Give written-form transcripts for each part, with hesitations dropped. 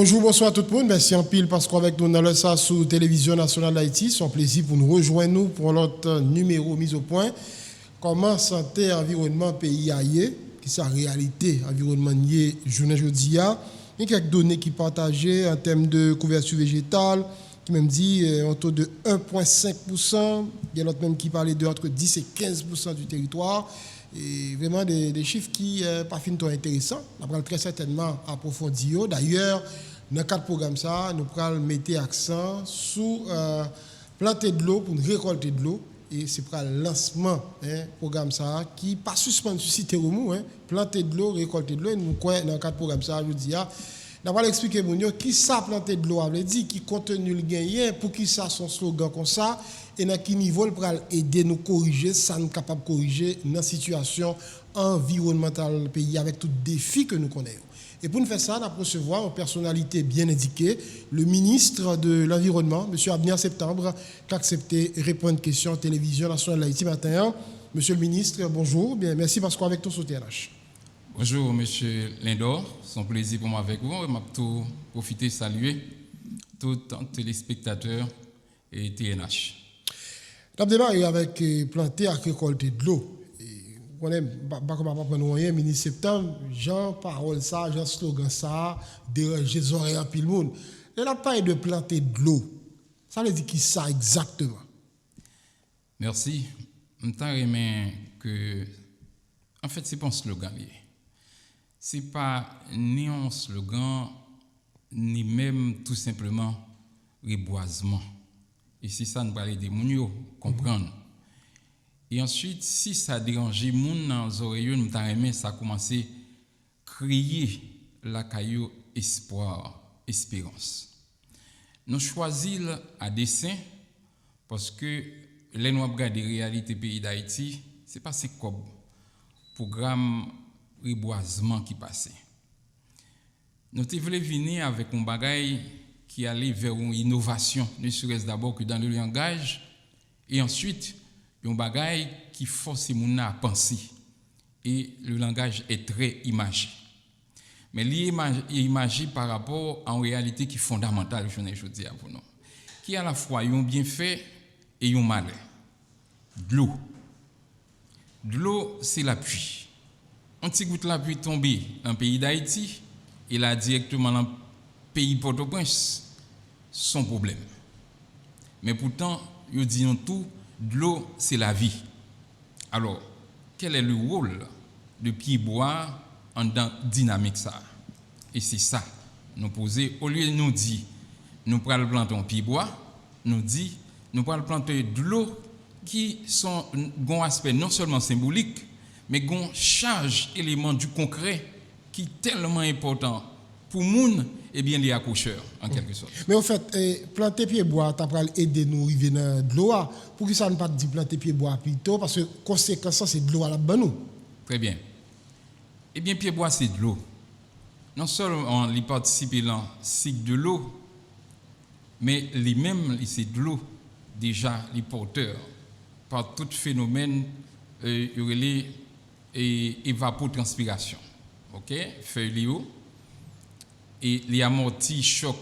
Bonjour, bonsoir tout le monde. Merci en pile parce qu'avec nous dans le SA sur Télévision Nationale d'Haïti. C'est un plaisir pour nous rejoindre pour notre numéro mise au point. Comment santé, environnement, pays ailleurs, qui est la réalité, environnement nié, journée jeudi. Il y a quelques données qui partagées en termes de couverture végétale, qui même dit en taux de 1,5%. Il y a l'autre même qui parlait de entre 10 et 15% du territoire. Et vraiment des chiffres qui pas fin intéressants. On va très certainement approfondir. D'ailleurs, dans le cadre de programme ça, nous allons mettre accent sur planter de l'eau pour récolter de l'eau. Et c'est pour le lancement programme ça qui pas suspendu sur site Romou, planter de l'eau, récolter de l'eau. Et nous dans le cadre de programme ça, je dis on va expliquer qui ça planter de l'eau veut dire, qui contenu le gagné, pour qui ça son slogan comme ça. Et dans quel niveau il pourra aider nous corriger, ça nous capable de corriger dans la situation environnementale du pays avec tous les défis que nous connaissons. Et pour nous faire ça, nous allons recevoir une personnalité bien indiquée, le ministre de l'Environnement, M. Abner Septembre, qui a accepté de répondre aux questions télévision nationale d'Haïti matin. Monsieur le ministre, bonjour. Bien, merci parce qu'on est avec nous sur TNH. Bonjour, M. Lindor. C'est un plaisir pour moi avec vous. Je vais profiter de saluer tous les téléspectateurs et TNH. Nous avons démarré avec planter et récolter de l'eau. On aime pas prendre rien, ministre Septembre, Jean parole ça, Jean slogan ça, déranger les oreilles à pile monde. Elle n'a pas de planter de l'eau. Ça veut dire qui ça exactement? Merci. Je me que en fait c'est pas un slogan lié. C'est pas ni un slogan ni même tout simplement reboisement. Et si ça nous parle des mounio, comprendre. Et ensuite, si ça dérange les gens dans les oreilles, nous avons ça a commencé à créer la caillou espoir, espérance. Nous choisissons à dessein parce que les nous regardons la réalité du pays d'Haïti, ce n'est pas ce programme reboisement qui passait. Nous voulons venir avec un bagage qui allait vers une innovation, ne serait-ce d'abord que dans le langage, et ensuite, un bagage qui force les gens à penser. Et le langage est très imagé. Mais l'imagé par rapport à une réalité qui est fondamentale, je dis à vous, qui à la fois un bienfait et un malheur. De l'eau. De l'eau, c'est la pluie. Un petit goutte de la pluie tombée dans le pays d'Haïti, et là directement dans le pays Port-au-Prince, sans problème. Mais pourtant, ils disent tout, de l'eau, c'est la vie. Alors, quel est le rôle de pied-bois en dynamique ça? Et c'est ça, nous poser, au lieu de nous dire, nous prenons planter un pied-bois, nous dit, nous prenons planter de l'eau qui sont un aspect non seulement symbolique, mais une charge élément du concret qui est tellement important pour nous, et bien les accoucheurs, en quelque sorte. Mais en fait, planter pied-bois, tu as aider nous arriver dans de l'eau. Pour que ça ne pas dit planter pied-bois plutôt, parce que conséquence, c'est de l'eau à la bonne. Très bien. Eh bien, pied-bois, c'est de l'eau. Non seulement il participe dans le cycle de l'eau, mais lui-même, c'est de l'eau, déjà, les porteurs, par tout phénomène, évapotranspiration. OK? Feuille l'eau. Et les amortis choc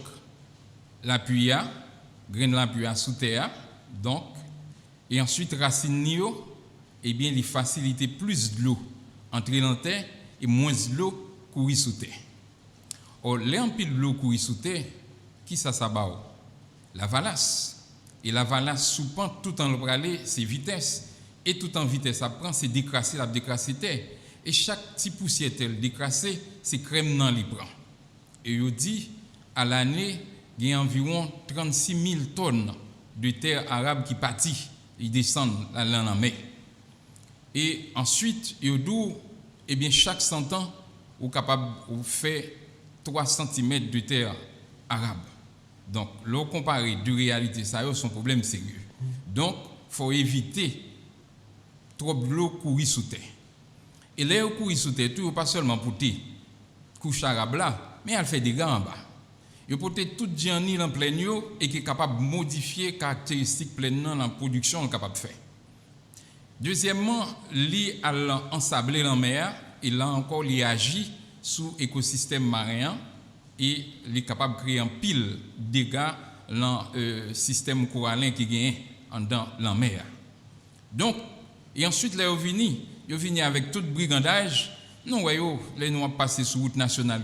la pluie, graine la pluie sous terre, donc, et ensuite racine nio, et bien les faciliter plus de l'eau entrer dans terre et moins de l'eau courir sous terre. Or, les ampilles de l'eau courir sous terre, qui ça s'abat? La valasse. Et la valasse soupant tout en le c'est vitesse, et tout en vitesse apprend, c'est décrasser la décrasser terre. Et chaque petit poussière tel décrassé, c'est crème dans les prend. Et il dit, à l'année, il y a environ 36 000 tonnes de terre arabe qui pâtit, ils descendent dans la mer. Et ensuite, il dit, eh bien, chaque 100 ans, on est capable de faire 3 cm de terre arabe. Donc, l'on compare de réalité, ça a son problème sérieux. Donc, il faut éviter trop de l'eau courir sous terre. Et l'air courir sous terre, tout pas seulement pour tes couches arabes là, mais elle fait des gars en bas. Il peut être tout dianil en plein et qui est capable de modifier les caractéristiques pleinement dans la production, est capable de faire. Deuxièmement, il a ensablé la mer et là encore, il agit sur l'écosystème marin et il est capable de créer un pile de dégâts dans le système corallin qui gagne dans la mer. Donc, et ensuite, là, ils viennent avec tout brigandage. Nous voyons, les nous passé sur route nationale.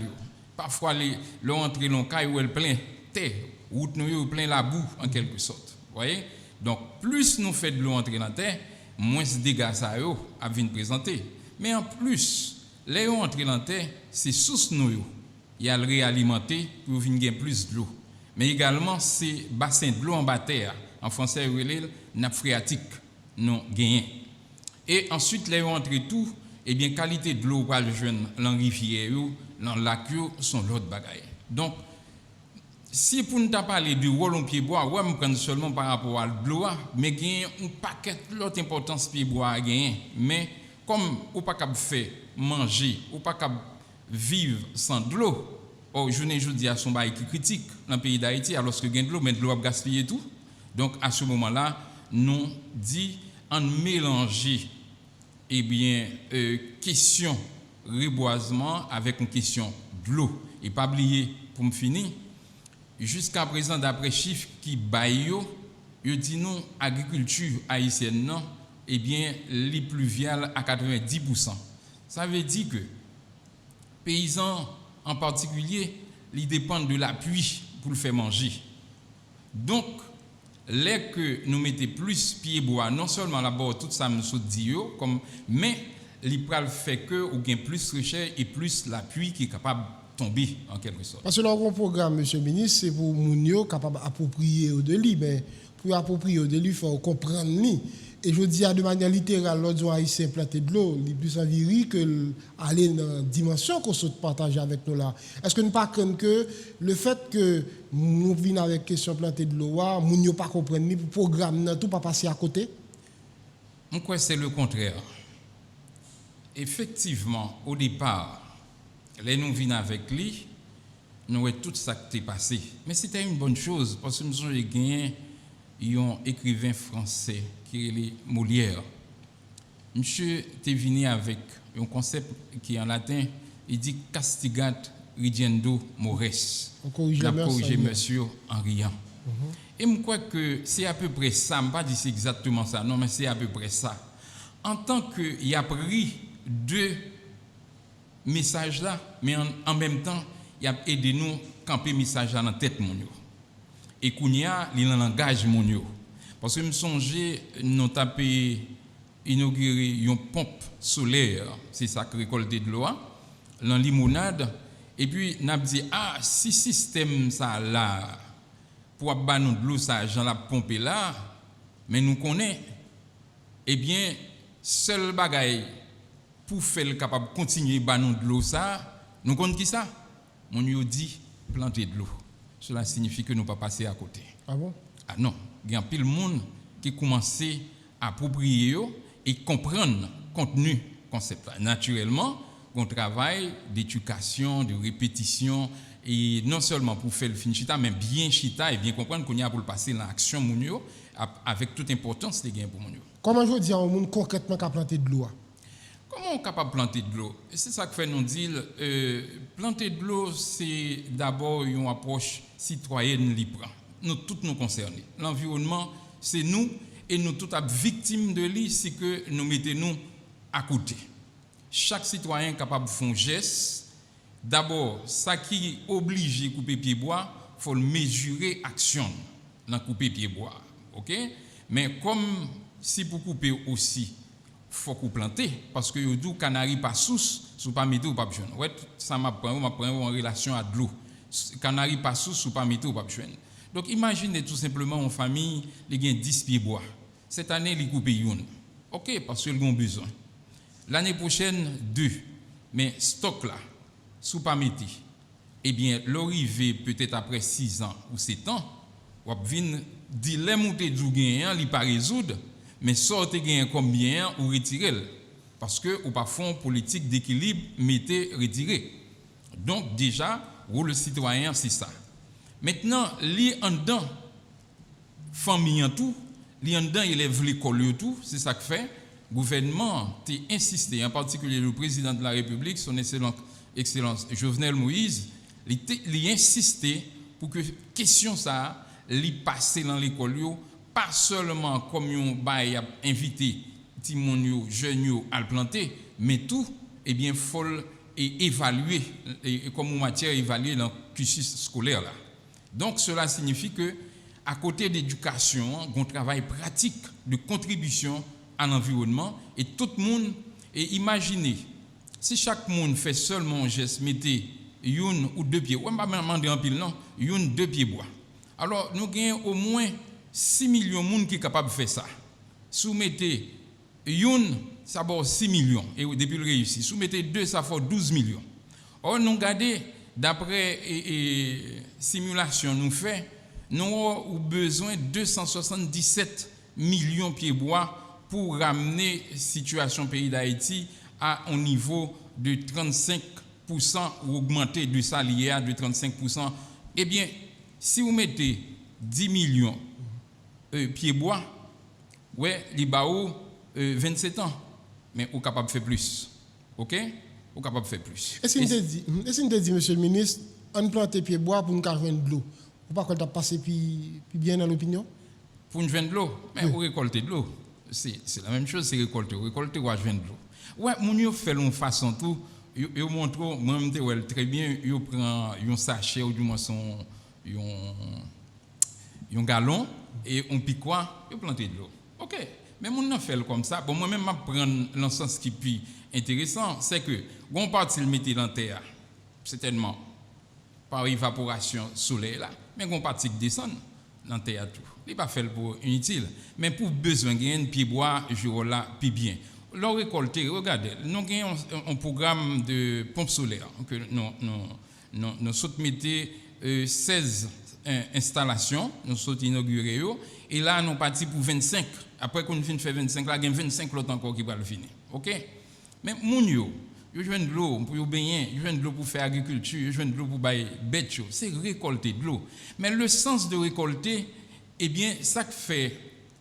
Parfois, les entrées dans le cas où elle plein terre, route nous plein la boue en quelque sorte. Vous voyez? Donc, plus nous faisons de l'eau entrer dans la terre, moins de dégâts ça a venir présenter. Mais en plus, les eaux entrer dans la terre, c'est source nous. Il y a le réalimenter pour venir plus de l'eau. Mais également, c'est bassin de l'eau en bas terre. En français, relève nappe phréatique non gagné. Et ensuite, les eaux entrer tout, eh bien, qualité de l'eau pour le jeune, dans rivière, dans lac, sont l'autre bagaille. Donc, si pour nous parler du rôle en pied-bois, ouais, je prends seulement par rapport à l'eau, mais il y a un paquet l'autre importance pied-bois à gagner. Mais comme on pas capable faire manger, ou pas capable vivre sans de l'eau, je ne dis à son bail qui critique dans le pays d'Haïti, alors que gain de l'eau, mais de l'eau a gaspillé tout. Donc à ce moment-là, nous dit en mélanger eh bien question reboisement avec une question de l'eau. Et pas oublier pour me finir, jusqu'à présent d'après chiffres qui baillent, ils disent nous agriculture haïtienne non, eh bien les pluviales à 90%. Ça veut dire que paysans en particulier, ils dépendent de la pluie pour le faire manger. Donc, les que nous mettons plus pied bois, non seulement là-bas tout ça nous dit comme, mais les pral fait que ou gain plus recherche et plus la pluie qui est capable de tomber en quelque sorte. Parce que le programme, monsieur le ministre, c'est pour Mounio capable d'approprier de lui, mais pour approprier de lui, il faut comprendre lui. Et je dis de manière littérale, l'autre haïtien planté de l'eau, il est plus enviri que aller dans la dimension qu'on se partage avec nous là. Est-ce que nous ne pas que le fait que nous venons avec question planté de l'eau, nous ne pas comprendre, le programme n'a tout pas passer à côté? Je crois que c'est le contraire. Effectivement, au départ, les nous venons avec lui, nous avons tout ça qui est passé. Mais c'était une bonne chose parce que nous avons gagné un écrivain français qui est Molière. Monsieur est venu avec un concept qui est en latin, il dit castigat ridiendo mores. On corrige monsieur en riant. Et je crois que c'est à peu près ça, je ne vais pas dire c'est exactement ça, non, mais c'est à peu près ça. En tant qu'il a pris deux messages là, mais en même temps, il a aidé nous à camper le message là dans la tête. Et Kounia, il a un langage monio. Parce que je me songeais, nous avons inauguré une pompe solaire, c'est ça qui récolte de l'eau, dans limonade. Et puis, nous avons dit, si système ça là, pour avoir de l'eau, ça, j'en la pompe là, mais nous connaissons, eh bien, seul bagaille pour faire capable de continuer à nous de l'eau, ça, nous connaissons qui ça? Mon dit planter de l'eau. Cela signifie que nous ne pouvons pas passer à côté. Ah bon? Ah non. Il y a pile de monde qui commence à approprier et comprendre le contenu concept. Naturellement, on travaille d'éducation, de répétition, et non seulement pour faire le fin chita, mais bien chita et bien comprendre qu'on y a pour le passer dans l'action mounio avec toute importance des gains pour mounio. Comment je dis à un monde concrètement qu'à planter de l'eau? Comment on est capable de planter de l'eau? C'est ça que fait nous dire, planter de l'eau, c'est d'abord une approche citoyenne libre. Nous tous nous concernés. L'environnement, c'est nous, et nous toutes victimes de lui, c'est que nous mettons à côté. Chaque citoyen est capable de faire un geste. D'abord, ça qui est obligé de couper pied bois, il faut le mesurer action dans couper pied bois. OK? Mais comme si pour couper aussi, faut qu'on plante parce que yo dou canari pas sous sous pas mettre ou pas jeune. Ouais, ça m'a prend en relation à de l'eau. Canari pas sous pas mettre ou pas jeune. Donc imaginez tout simplement une famille, il y a 10 pieds bois. Cette année, il coupe une. OK, parce qu'ils ont besoin. L'année prochaine, 2. Mais stock là, sous pas mettre. Eh bien, l'arrivée peut-être après 6 ans ou 7 ans, ou vinn di les monter du gain, il pas résoudre. Mais sortez gain combien ou retirer parce que ou pas fond politique d'équilibre mettez retirer. Donc déjà pour le citoyen c'est ça. Maintenant li en dedans famille en tout, li en dedans élève l'école tout, c'est ça que fait gouvernement a insisté en particulier le président de la République son excellence Jovenel Moïse il insisté pour que question ça li passer dans l'école yo, pas seulement comme yon bail invité ti moun yo jeune yo à le planter, mais tout faut et évaluer comme matière évaluer dans le cursus scolaire là. Donc cela signifie que à côté d'éducation, on travail pratique de contribution à l'environnement et tout le monde et imaginez si chaque monde fait seulement un geste mettez une ou deux pieds, on va demander en pile non, une deux pieds bois. Alors nous gagnons au moins 6 millions de monde qui est capable de faire ça. Soumettez une ça va 6 millions et depuis le réussi. Soumettez deux ça fait 12 millions. Or nous regardez d'après simulation nous fait nous avons besoin de 277 millions de pieds bois pour ramener la situation pays d'Haïti à un niveau de 35% ou augmenter de salaire de 35%. Eh bien, si vous mettez 10 millions de pieds bois, ouais, les baou 27 ans, mais vous êtes capable de faire plus. OK? Vous êtes capable de faire plus. Est-ce que vous dit, monsieur le ministre, on plante pieds bois pour nous avoir de l'eau? Ou pas qu'on t'a passé puis bien dans l'opinion? Pour nous joindre de l'eau, mais vous récoltez de l'eau. C'est la même chose, c'est récolter. Récolter ou joindre de l'eau. Ouais, mon yo fait une façon tout, yo montre moi-même très bien, yo prend un sachet ou du moins son un gallon et on pique quoi, yo planter de l'eau. OK. Mais mon nan fait comme ça. Bon moi-même m'a prendre dans sens qui plus intéressant, c'est que on partie le mettre dans terre. Certainement par évaporation solaire là, mais on partie qui descend dans terre tout. Il pas fait pour inutile, mais pour besoin gain pied bois, je là puis bien. L'on récolte, regardez, nous avons un programme de pompe solaire que nous mettons 16 installations, nous sommes inaugurés et là nous partis pour 25. Après qu'on finit faire 25, là il y a 25 l'autre encore qui va le finir. OK? Mais moun yo joue de l'eau pour baigner, joue de l'eau pour faire agriculture, joue de l'eau pour bailler bête, c'est récolter de l'eau. Mais le sens de récolter, eh bien ça fait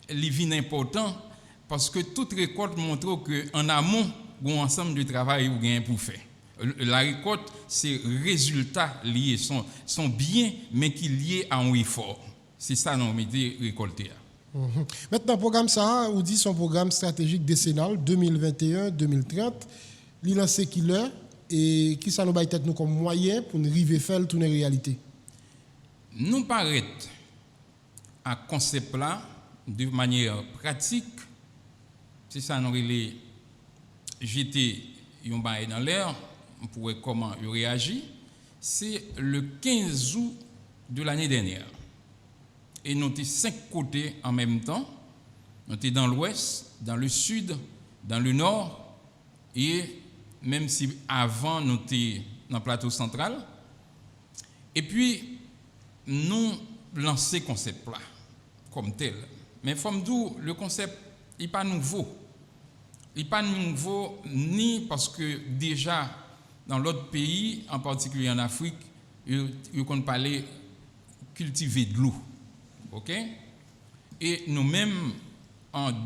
les vignes important. Parce que toute récolte montre qu'en amont, il y a un ensemble de travail ou gain pour faire. La récolte, c'est résultats liés, sont bien, mais qui liés à un effort. C'est ça nous mettons récolter. Maintenant, le programme ça, on dit son programme stratégique décennal 2021-2030. Il lancé qui l'heure et qui ça nous va être comme moyen pour nous arriver à faire tourner réalité. Nous paraît à concept là de manière pratique. C'est ça, nous allons jeter un bail dans l'air pour voir comment il réagit. C'est le 15 août de l'année dernière. Et nous avons 5 côtés en même temps. Nous sommes dans l'ouest, dans le sud, dans le nord. Et même si avant nous étions dans le plateau central. Et puis, nous lançons ce concept-là comme tel. Mais comme d'où le concept n'est pas nouveau. Il n'est pas nouveau ni parce que déjà dans l'autre pays, en particulier en Afrique, ils ont parlé cultiver de l'eau. OK? Et nous-mêmes,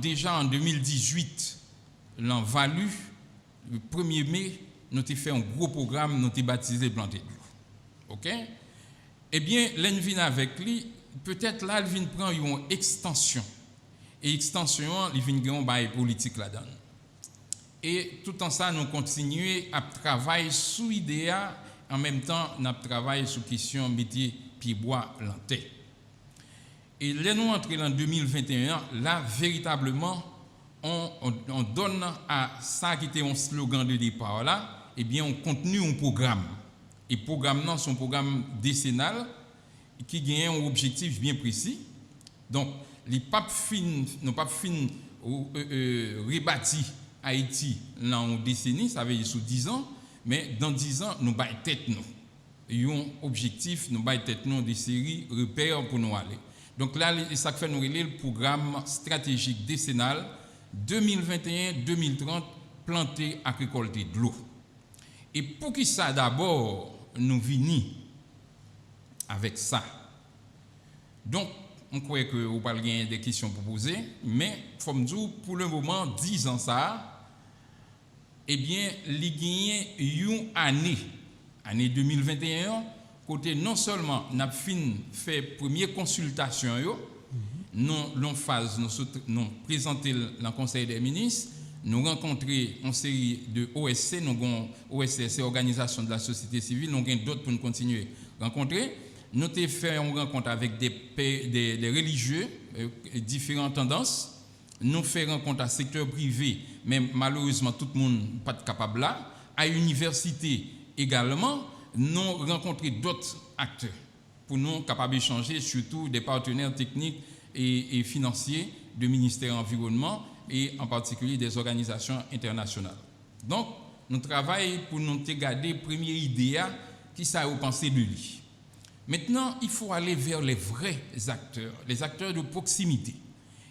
déjà en 2018, l'an valu, le 1er mai, nous avons fait un gros programme, nous avons baptisé Planter de l'eau. OK? Eh bien, l'envie avec lui, peut-être là, il vient prendre une extension. Et extension, il vient gagner une politique là-dedans. Et tout en ça, nous continuons à travailler sous l'idéal, en même temps, nous travaillons sur la question métier pied-bois lantais. Et là, nous entrons en 2021, là, véritablement, on donne à ça qui était un slogan de départ, là, eh bien, on continue un programme. Et le programme, c'est un programme décennal qui gagne un objectif bien précis. Donc, les papes fins, nos papes fins rebâtis Haïti dans une décennie, ça veut dire sous 10 ans, mais dans 10 ans, nous baillons tête nous. Ils ont un objectif, nous baillons tête nous des séries repères pour nous aller. Donc là, ça fait nous le programme stratégique décennal 2021-2030, planter et récolter de l'eau. Et pour qui ça d'abord nous venons avec ça. Donc, on croit que vous parlez gagner des questions pour poser, mais comme dire pour le moment 10 ans ça, eh bien, il y a une année 2021 côté non seulement n'a fait première consultation non phase nous présenter le conseil des ministres, nous rencontrer une série de OSC, nous avons OSC, c'est organisation de la société civile, nous avons d'autres pour nous continuer rencontrer. Nous avons fait une rencontre avec des religieux, différentes tendances. Nous fait rencontre à secteur privé, mais malheureusement tout le monde n'est pas capable là. À l'université également, nous rencontré d'autres acteurs pour nous capables d'échanger, surtout des partenaires techniques et financiers du ministère de l'Environnement et en particulier des organisations internationales. Donc, nous travaillons pour nous garder la première idée qui ça a pensé de lui. Maintenant, il faut aller vers les vrais acteurs, les acteurs de proximité.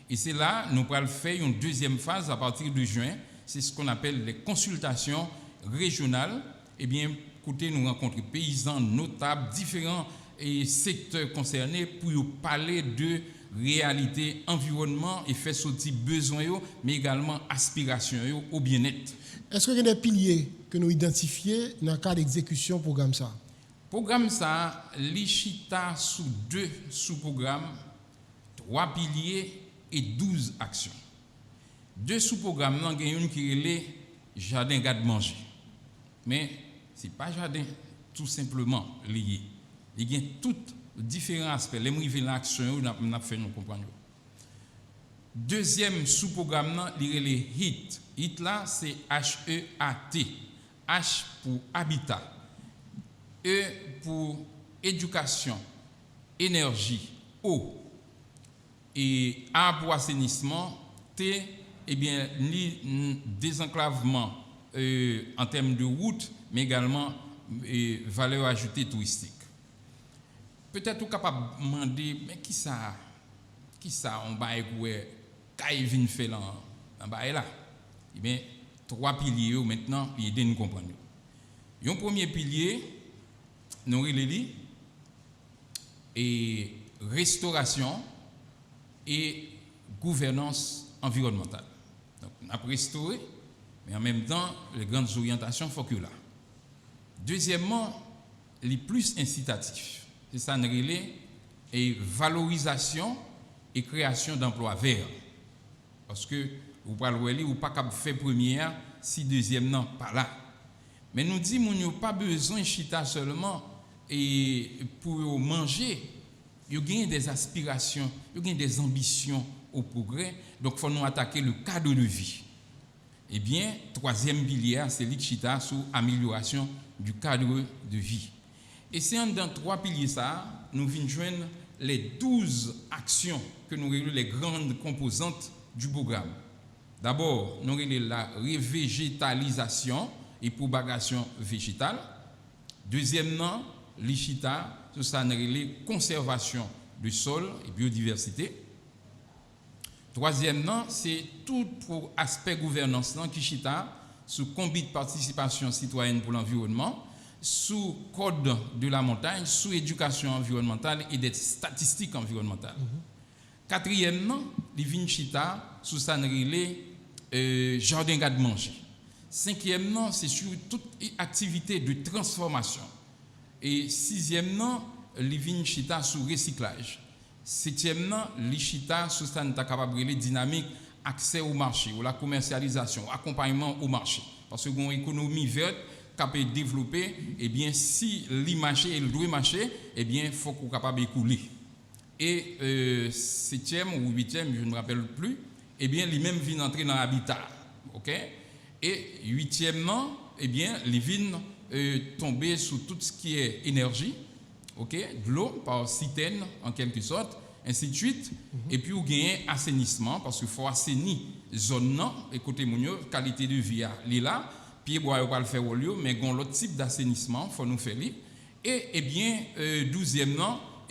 Et c'est là, nous allons faire une deuxième phase à partir de juin. C'est ce qu'on appelle les consultations régionales. Eh bien, écoutez, nous rencontrons paysans notables, différents secteurs concernés pour parler de réalité, environnement et faire sortir besoins, mais également aspirations au bien-être. Est-ce qu'il y a des piliers que nous identifions dans le cas d'exécution du programme ça? Le programme ça, l'Ichita sous 2 sous-programmes, 3 piliers et 12 actions. 2 sous-programmes, il y a une qui est le jardin garde-manger. Mais ce n'est pas jardin tout simplement lié. Il y a tous différents aspects. Les mouvements l'action, nous avons fait nous comprendre. Deuxième sous-programme, il y a le HEAT. HEAT là, c'est H-E-A-T. H pour habitat. E pour éducation, énergie, eau. Et A pour assainissement. T, eh bien, désenclavement en termes de route, mais également valeur ajoutée touristique. Peut-être vous capable de demander, mais qui ça on va écouter, qu'est-ce vient faire là, là? Eh bien, 3 piliers maintenant, puis aider nous comprendre. Un premier pilier, nous relève et restauration et gouvernance environnementale. Donc, on a restauré, mais en même temps, les grandes orientations faut que là. Deuxièmement, les plus incitatifs, c'est ça nous relève et valorisation et création d'emplois verts. Parce que vous parlez ou pas capable faire première si deuxième non pas là. Mais nous dit nous n'avons pas besoin de chita seulement et pour manger, il y a des aspirations, il y a des ambitions au progrès, donc il faut nous attaquer le cadre de vie. Eh bien, troisième pilier, c'est l'Ichita sur amélioration du cadre de vie. Et c'est dans 3 piliers ça, nous venons joindre les 12 actions que nous réunissons les grandes composantes du programme. D'abord, nous réunissons la revégétalisation et propagation végétale. Deuxièmement, l'Ichita, sur ça nous réunissons conservation du sol et biodiversité. Troisièmement, c'est tout pour aspect gouvernance qui chita sous comité de participation citoyenne pour l'environnement, sous code de la montagne, sous éducation environnementale et des statistiques environnementales. Quatrièmement, les Vinchita sous Sanrilé, jardin garde-manger. Cinquièmement, c'est sur toute activité de transformation. Et sixièmement, les Vinchita sous recyclage. Septièmement, l'Ichita sous capable de dynamique accès au marché, ou la commercialisation, accompagnement au marché. Parce que une économie verte capable de développer, eh bien, si le marché et le droit marché, eh bien, il faut qu'on soit capable d'écouler. Et septième ou huitième, je ne me rappelle plus, eh bien, les mêmes viennent entrer dans l'habitat. OK? Et huitièmement, eh bien, les viennent tomber sur tout ce qui est énergie. OK, de l'eau par citerne en quelque sorte, ainsi de suite. Et puis, vous gagnez assainissement, parce qu'il faut assainir zone non, écoutez mon qualité de vie là, puis bois on va le faire au lieu, mais gon l'autre type d'assainissement, faut nous faire li. Et eh bien, 12e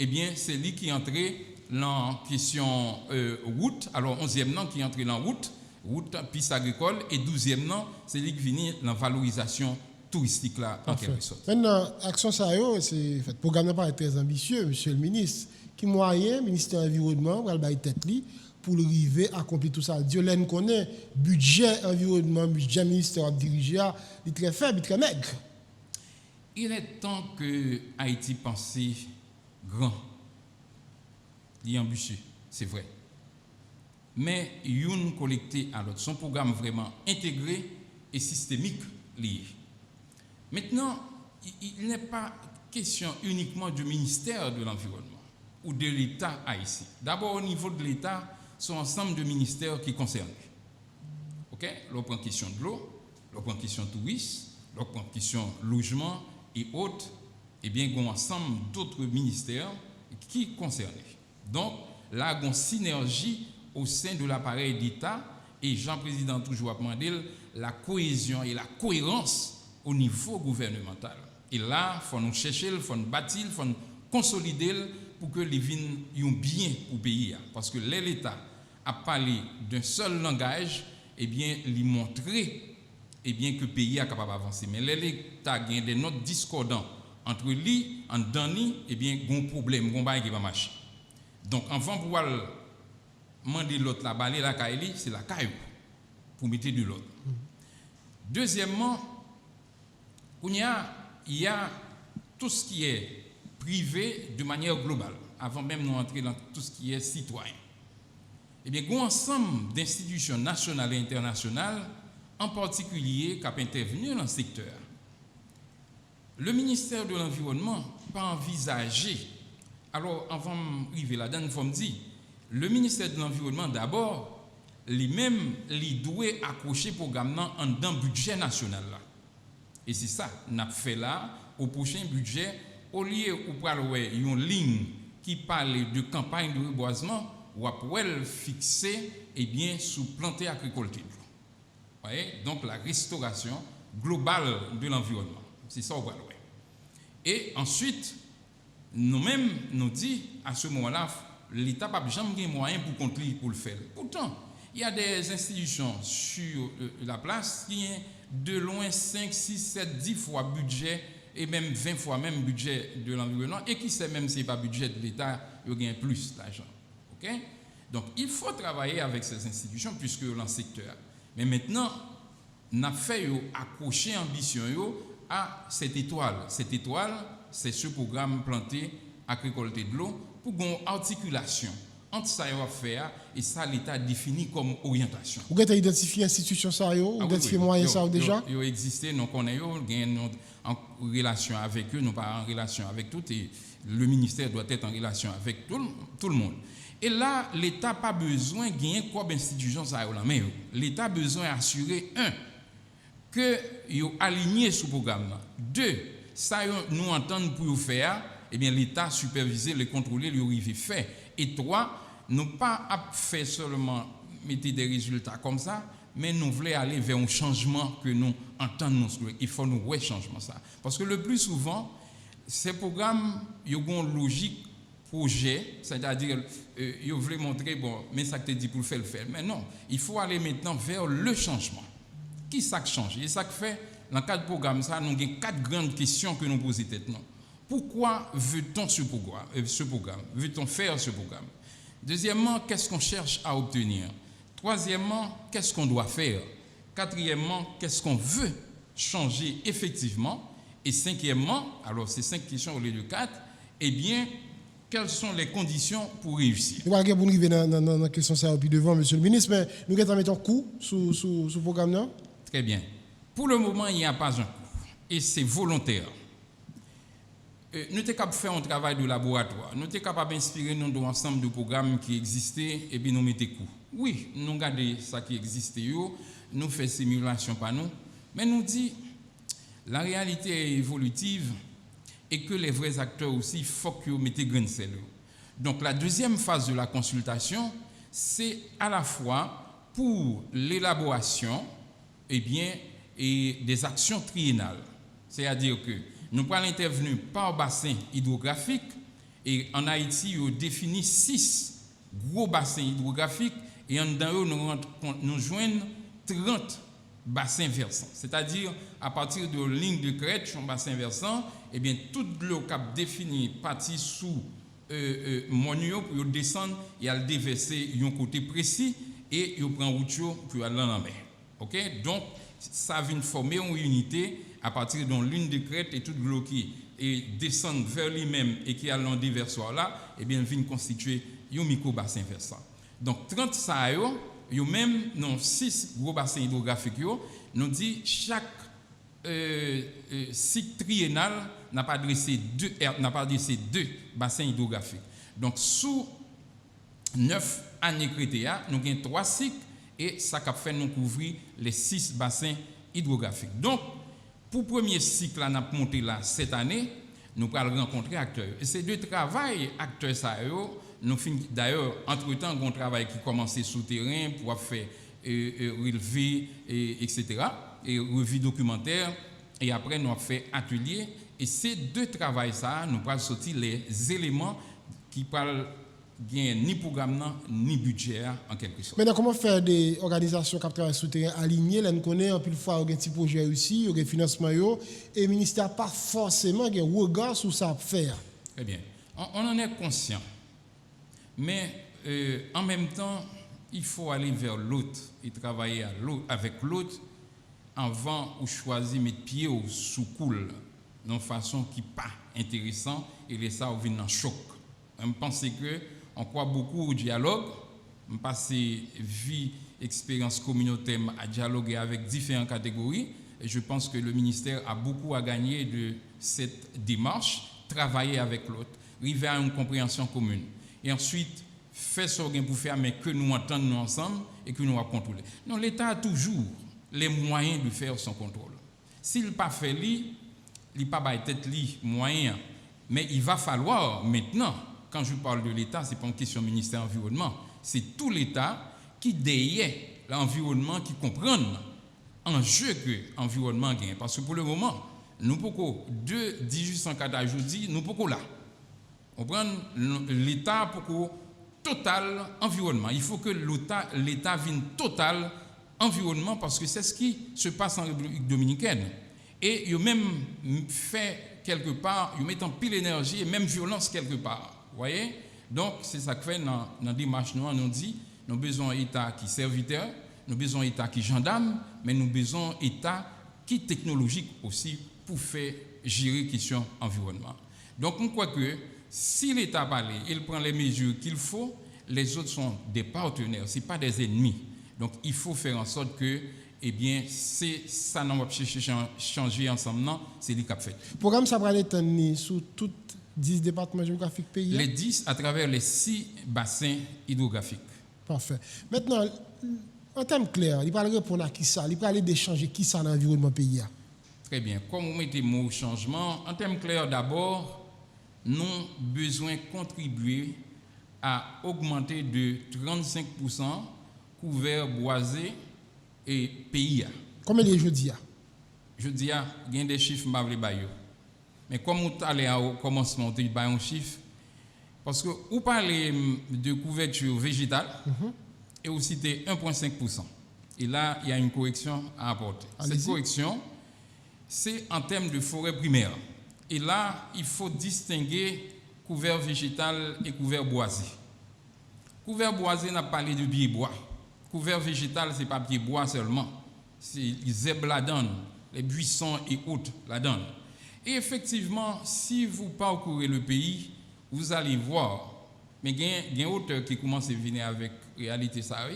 eh bien, c'est lui qui est entré dans question route. Alors 11e qui est entré dans route, piste agricole, et 12e c'est lui qui vient dans valorisation touristique là, en quelque sorte. Maintenant, Action Sayo, c'est le programme n'est pas très ambitieux, monsieur le ministre. Qui moyen, ministère de l'Environnement, va le tête li pour arriver à accomplir tout ça. Dieu l'aime connaît, budget environnement, budget ministère à diriger, il est très faible, il est très maigre. il est temps que Haïti pense grand, il est ambitieux, c'est vrai. Mais une collecté à l'autre, son programme vraiment intégré et systémique lié. Maintenant, il n'est pas question uniquement du ministère de l'Environnement ou de l'État haïtien. D'abord, au niveau de l'État, sont ensemble de ministères qui concernent. OK? L'on prend question de l'eau, l'on prend question tourisme, l'on prend question logement et autres. Eh bien, il y a un ensemble d'autres ministères qui concernent. Donc, là, il y a une synergie au sein de l'appareil d'État et Jean-Président toujours a demandé la cohésion et la cohérence au niveau gouvernemental. Et là, il faut nous chercher, il faut nous bâtir, il faut nous consolider pour que les vignes aient bien pour le pays. Parce que l'État a parlé d'un seul langage, eh bien, lui montrer eh bien, que le pays est capable d'avancer. Mais l'État a des notes discordantes entre lui et Dani, eh bien, il y a un problème, il y a un bail qui va marcher. Donc, avant de pouvoir demander l'autre la balai, la caille, c'est la caille pour mettre de l'autre. Deuxièmement, il y a tout ce qui est privé de manière globale, avant même de entrer dans tout ce qui est citoyen. Eh bien, il y a un ensemble d'institutions nationales et internationales, en particulier, qui ont intervenu dans le secteur. Le ministère de l'Environnement n'a pas envisagé, alors avant d'arriver là-dedans, il faut me dire, le ministère de l'Environnement, d'abord, lui-même, il doit accrocher le programme dans le budget national. Là. Et c'est ça, qu'on a fait là, au prochain budget, au lieu où une ligne qui parle de campagne de reboisement, ou après fixer eh bien, sous planter agricole. Voyez? Donc la restauration globale de l'environnement. C'est ça, on va voir. Et ensuite, nous-mêmes, nous disons, à ce moment-là, l'État n'a jamais de moyens pour le faire. Pourtant, il y a des institutions sur la place qui ont de loin 5, 6, 7, 10 fois budget et même 20 fois même budget de l'environnement et qui sait même si ce n'est pas budget de l'État, il gagne plus d'argent. Okay? Donc, il faut travailler avec ces institutions puisque dans le secteur. Mais maintenant, on a fait accrocher ambition à cette étoile. Cette étoile, c'est ce programme planté à récolter de l'eau pour une articulation entre ça et faire et ça l'État définit comme orientation. Vous avez identifié l'institution ça ou identifié moyen ça déjà? Il existe, nous connaissons, en relation avec eux, nous pas en relation avec tout et le ministère doit être en relation avec tout le monde. Et là, l'État n'a pas besoin de gagner comme institution ça mais l'État a besoin d'assurer que vous aligné sur le programme. 2, ça nous entendons pour faire, eh bien l'État superviser, le contrôler, le arriver fait. Et 3, nous pas faire seulement mettre des résultats comme ça, mais nous voulons aller vers un changement que nous entendons. Il faut nous voir changement ça. Parce que le plus souvent, ces programmes, ils ont une logique projet, c'est-à-dire, ils veulent montrer, bon, mais ça que tu dis pour le faire. Mais non, il faut aller maintenant vers le changement. Qui ça change? Et ça que fait, dans le cadre du programme, ça, nous avons 4 grandes questions que nous posons tête. Pourquoi veut-on ce programme? Veut-on faire ce programme? Deuxièmement, qu'est-ce qu'on cherche à obtenir? Troisièmement, qu'est-ce qu'on doit faire? Quatrièmement, qu'est-ce qu'on veut changer effectivement? Et cinquièmement, alors c'est 5 questions au lieu de 4, eh bien, quelles sont les conditions pour réussir? Nous allons arriver dans la question ça puis devant, monsieur le ministre, mais nous allons mettre un coup sur le programme là. Très bien. Pour le moment, il n'y a pas un coup. Et c'est volontaire. Nous sommes capables de faire un travail de laboratoire. Nous sommes capables d'inspirer nous d'un ensemble de programmes qui existaient et puis nous mettons coup. Oui, nous regardons ça qui existait, nous faisons simulation par nous, mais nous disons la réalité est évolutive et que les vrais acteurs aussi, il faut qu'ils mettent grain de sel. Donc la deuxième phase de la consultation, c'est à la fois pour l'élaboration eh bien, et des actions triennales. C'est-à-dire que nous allons intervenir par bassin hydrographique et en Haïti, nous définit 6 gros bassins hydrographiques et en dedans, nous joignons 30 bassins versants. C'est-à-dire, à partir de ligne de crête, sur un bassin versant, eh bien, tout l'eau cap défini partie sous monio pour descendre et à le déverser un côté précis et il prend route pour aller dans la mer. OK? Donc, ça vient former une unité à partir dont l'une des crêtes est toute bloquée et descend vers lui-même et qui a l'un déversoir là, eh bien, vient constituer un micro-bassin vers ça. Donc, 30 ça, yo même dans 6 gros bassins hydrographiques, nous dit chaque cycle triennal n'a pas adressé deux bassins hydrographiques. Donc, sous 9 années crétéa, nous avons 3 cycles et ça a fait nous couvrir les 6 bassins hydrographiques. Donc, pour le premier cycle, on a monté là cette année, nous allons rencontrer acteurs. Et ces deux travail acteurs, ça, nous finissons d'ailleurs, entre-temps, un travail qui commençait sous terrain pour faire relever, etc., et revue documentaire, et après, nous avons fait atelier. Et ces deux travails, ça, nous allons sortir les éléments qui parlent ni programme ni budget en quelque sorte. Maintenant, comment faire des organisations qui travaillent sous terrain alignées? Là, nous connaissons en plus fois un petit projet aussi, un financement, et le ministère n'a pas forcément un regard sur ça à faire. Très bien. On en est conscient. Mais en même temps, il faut aller vers l'autre et travailler avec l'autre avant de choisir mettre pied au sous-coule d'une façon qui n'est pas intéressante et laisser ça venir en choc. Je pense que on croit beaucoup au dialogue. On passe vie, expérience communautaire à dialoguer avec différentes catégories. Et je pense que le ministère a beaucoup à gagner de cette démarche, travailler avec l'autre, arriver à une compréhension commune. Et ensuite, faire ce qu'on peut faire, mais que nous entendons ensemble et que nous contrôler. Non, l'État a toujours les moyens de faire son contrôle. S'il n'a pas fait il n'a pas peut-être moyen. Mais il va falloir maintenant, quand je parle de l'État, ce n'est pas une question du ministère de l'Environnement, c'est tout l'État qui déhie l'environnement, qui comprend l'enjeu que l'environnement gagne. Parce que pour le moment, nous pouvons, de 1804 à aujourd'hui, nous pouvons là. On prend l'État pour total environnement. Il faut que l'État vienne total environnement parce que c'est ce qui se passe en République dominicaine. Et il même fait quelque part, il met en pile énergie et même violence quelque part. Vous voyez? Donc, c'est ça que fait dans la démarche, nous dit, nous avons besoin d'un État qui est serviteur, nous avons besoin d'un État qui est gendarme, mais nous avons besoin d'un État qui est technologique aussi pour faire gérer la question environnement. Donc, on croit que si l'État parle, il prend les mesures qu'il faut, les autres sont des partenaires, ce ne sont pas des ennemis. Donc, il faut faire en sorte que, eh bien, c'est ça, nous va changer ensemble, c'est lui qui a fait. Le programme, ça va être sous toutes 10 départements géographiques pays? Les 10 à travers les 6 bassins hydrographiques. Parfait. Maintenant, en termes clairs, il va répondre à qui ça? Il va aller d'échanger qui ça dans l'environnement pays? Très bien. Comme vous mettez le mot changement, en termes clairs d'abord, nous avons besoin de contribuer à augmenter de 35% couverts boisés et pays. Combien de jeudi? Je dis, il y a des chiffres, je ne vais pas les bailler. Mais comme on allait au commencement, on a un chiffre. Parce que vous parlez de couverture végétale et vous citez 1,5%. Et là, il y a une correction à apporter. Cette correction, c'est en termes de forêt primaire. Et là, il faut distinguer couvert végétal et couvert boisé. Couvert boisé, on a parlé de pied bois. Couvert végétal, ce n'est pas pied bois seulement. C'est les herbes là-dedans, les buissons et autres là-dedans. Et effectivement, si vous parcourez le pays, vous allez voir, mais il y a un auteur qui commence à venir avec réalité ça,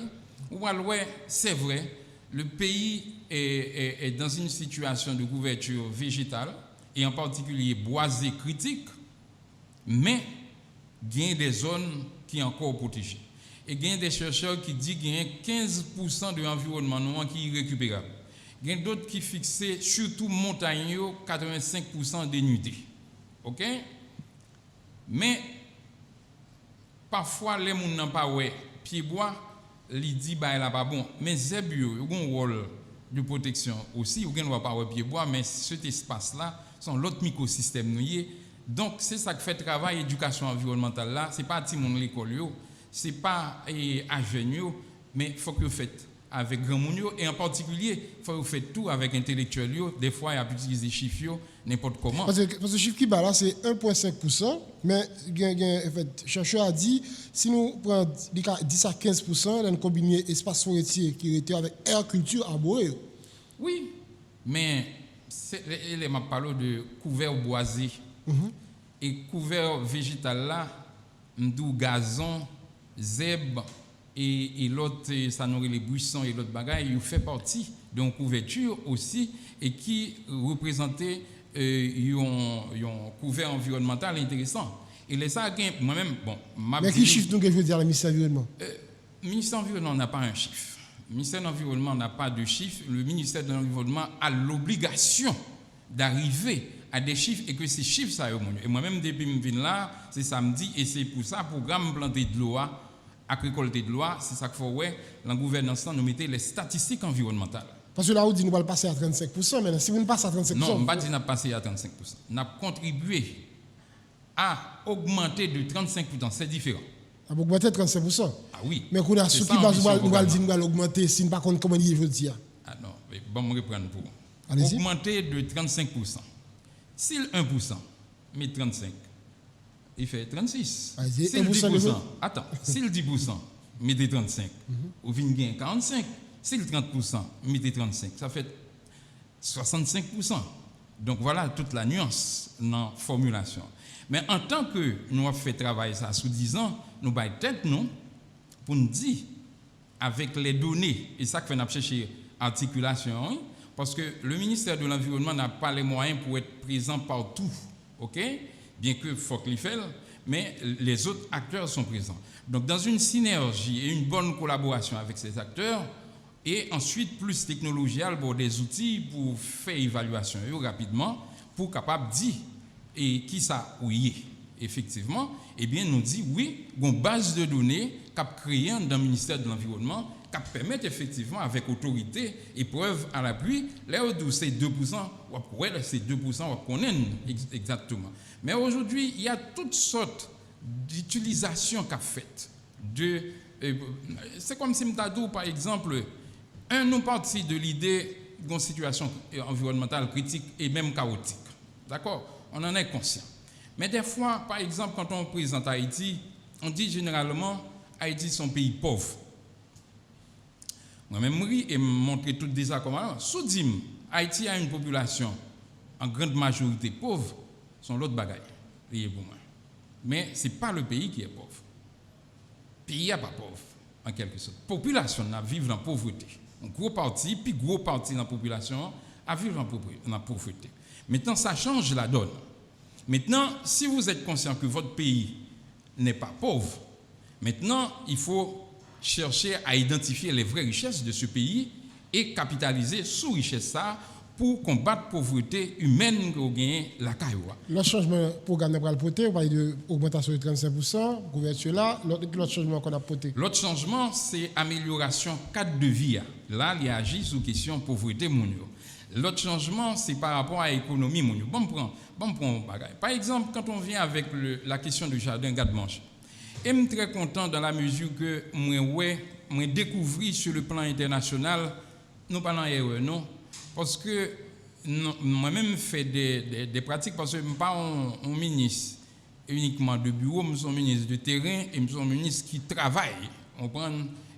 c'est vrai, le pays est dans une situation de couverture végétale, et en particulier boisée critique, mais il y a des zones qui sont encore protégées. Et il y a des chercheurs qui disent qu'il y a 15% de l'environnement qui est irrécupérable. Il y a d'autres qui fixent, surtout montagne, 85% dénudés. OK? Mais parfois, les gens n'ont pas pied bois, ils disent que ce n'est pas bon. Mais zèbre, il y a un rôle de protection aussi. Ils ne pas pied bois, mais cet espace-là, sont l'autre microsystème. Donc, c'est ça qui fait le travail d'éducation environnementale là. Ce n'est pas tout l'école, ce n'est pas ingénieux, mais il faut que vous faites avec grand monde et en particulier, il faut que vous faites tout avec intellectuel. Des fois, il y a utilisé les chiffres n'importe comment. Parce que le chiffre qui bat là, c'est 1,5%, mais le chercheur a dit, si nous prenons 10 à 15%, nous combinons espace forestier qui était avec agriculture arborée. Oui, mais il m'a parlé de couvert boisé. Et couvert végétal là, m'dou gazon, zèbre et l'autre, ça nourrit les buissons et l'autre bagaille, il fait partie d'une couverture aussi et qui représentait un couvert environnemental intéressant. Et les ça, moi-même, bon, mais qui chiffre donc que je veux dire le ministère de l'Environnement? Le ministère de l'Environnement n'a pas un chiffre. Le ministère de l'Environnement n'a pas de chiffre. Le ministère de l'Environnement a l'obligation d'arriver à des chiffres et que ces chiffres, ça y est. Et moi-même, depuis que je viens là, c'est samedi et c'est pour ça, programme planté de l'eau, agriculture de l'eau, c'est ça qu'il faut, ouais, la gouvernance, nous mettons les statistiques environnementales. Parce que là, on dit nous allons passer à 35%, mais si vous ne passez à 35%. Non, on ne va pas dire passer à 35%. On a contribué à augmenter de 35%, c'est différent. À augmenter de 35%? Ah oui. Mais qu'on a ce qui va nous allons dire nous allons augmenter, si nous ne pas comment dire, je veux dire. Ah non, mais bon, je vais reprendre pour vous. Allez-y. Augmenter de 35%. Si le 1% met 35, il fait 36. Allez-y, si le 10%, attends, si le 10% mettez 35, ou vient gagner 45. Si le 30% mettez 35, ça fait 65%. Donc voilà toute la nuance dans la formulation. Mais en tant que nous avons fait travail ça sous 10 ans, nous avons tête nous pour nous dire avec les données, et ça que nous avons cherché articulation, parce que le ministère de l'Environnement n'a pas les moyens pour être présent partout, ok? Bien que faut qu'il fasse, mais les autres acteurs sont présents. Donc dans une synergie et une bonne collaboration avec ces acteurs, et ensuite plus technologique pour des outils pour faire évaluation rapidement, pour capable dire et qui ça oui effectivement, eh bien nous dit oui, une base de données qu'a créée dans le ministère de l'Environnement qui permet effectivement avec autorité et preuve à l'appui, là où c'est 2%, c'est 2%, on connaît exactement. Mais aujourd'hui, il y a toutes sortes d'utilisations qu'a faites. C'est comme si Mtadou, par exemple, nous partit de l'idée d'une situation environnementale critique et même chaotique. D'accord? On en est conscient. Mais des fois, par exemple, quand on présente Haïti, on dit généralement Haïti est un pays pauvre. Moi-même, je montre tout déjà comment. Sous Dim, Haïti a une population en grande majorité pauvre, sont l'autre bagaille. Mais ce n'est pas le pays qui est pauvre. Le pays n'est pas pauvre, en quelque sorte. La population vit dans la pauvreté. Un gros parti, puis gros parti dans la population à vivre dans la pauvreté. Maintenant, ça change la donne. Maintenant, si vous êtes conscient que votre pays n'est pas pauvre, maintenant, il faut chercher à identifier les vraies richesses de ce pays et capitaliser sur richesse ça pour combattre la pauvreté humaine que gagne la Caïwa. Le changement programme pour le poter, on parle de augmentation de 35%, couverture là, l'autre changement qu'on a poté. L'autre changement, c'est amélioration cadre de vie. Là, il agit sur question de pauvreté mounio. L'autre changement, c'est par rapport à l'économie mounio. Bon, prend bagaille. Par exemple, quand on vient avec la question du jardin garde-manche, je suis très content dans la mesure que moi découvert sur le plan international, nous parlons erreur, non? Parce que moi-même fais des pratiques parce que je ne suis pas un ministre uniquement de bureau, je suis un ministre de terrain et je suis un ministre qui travaille,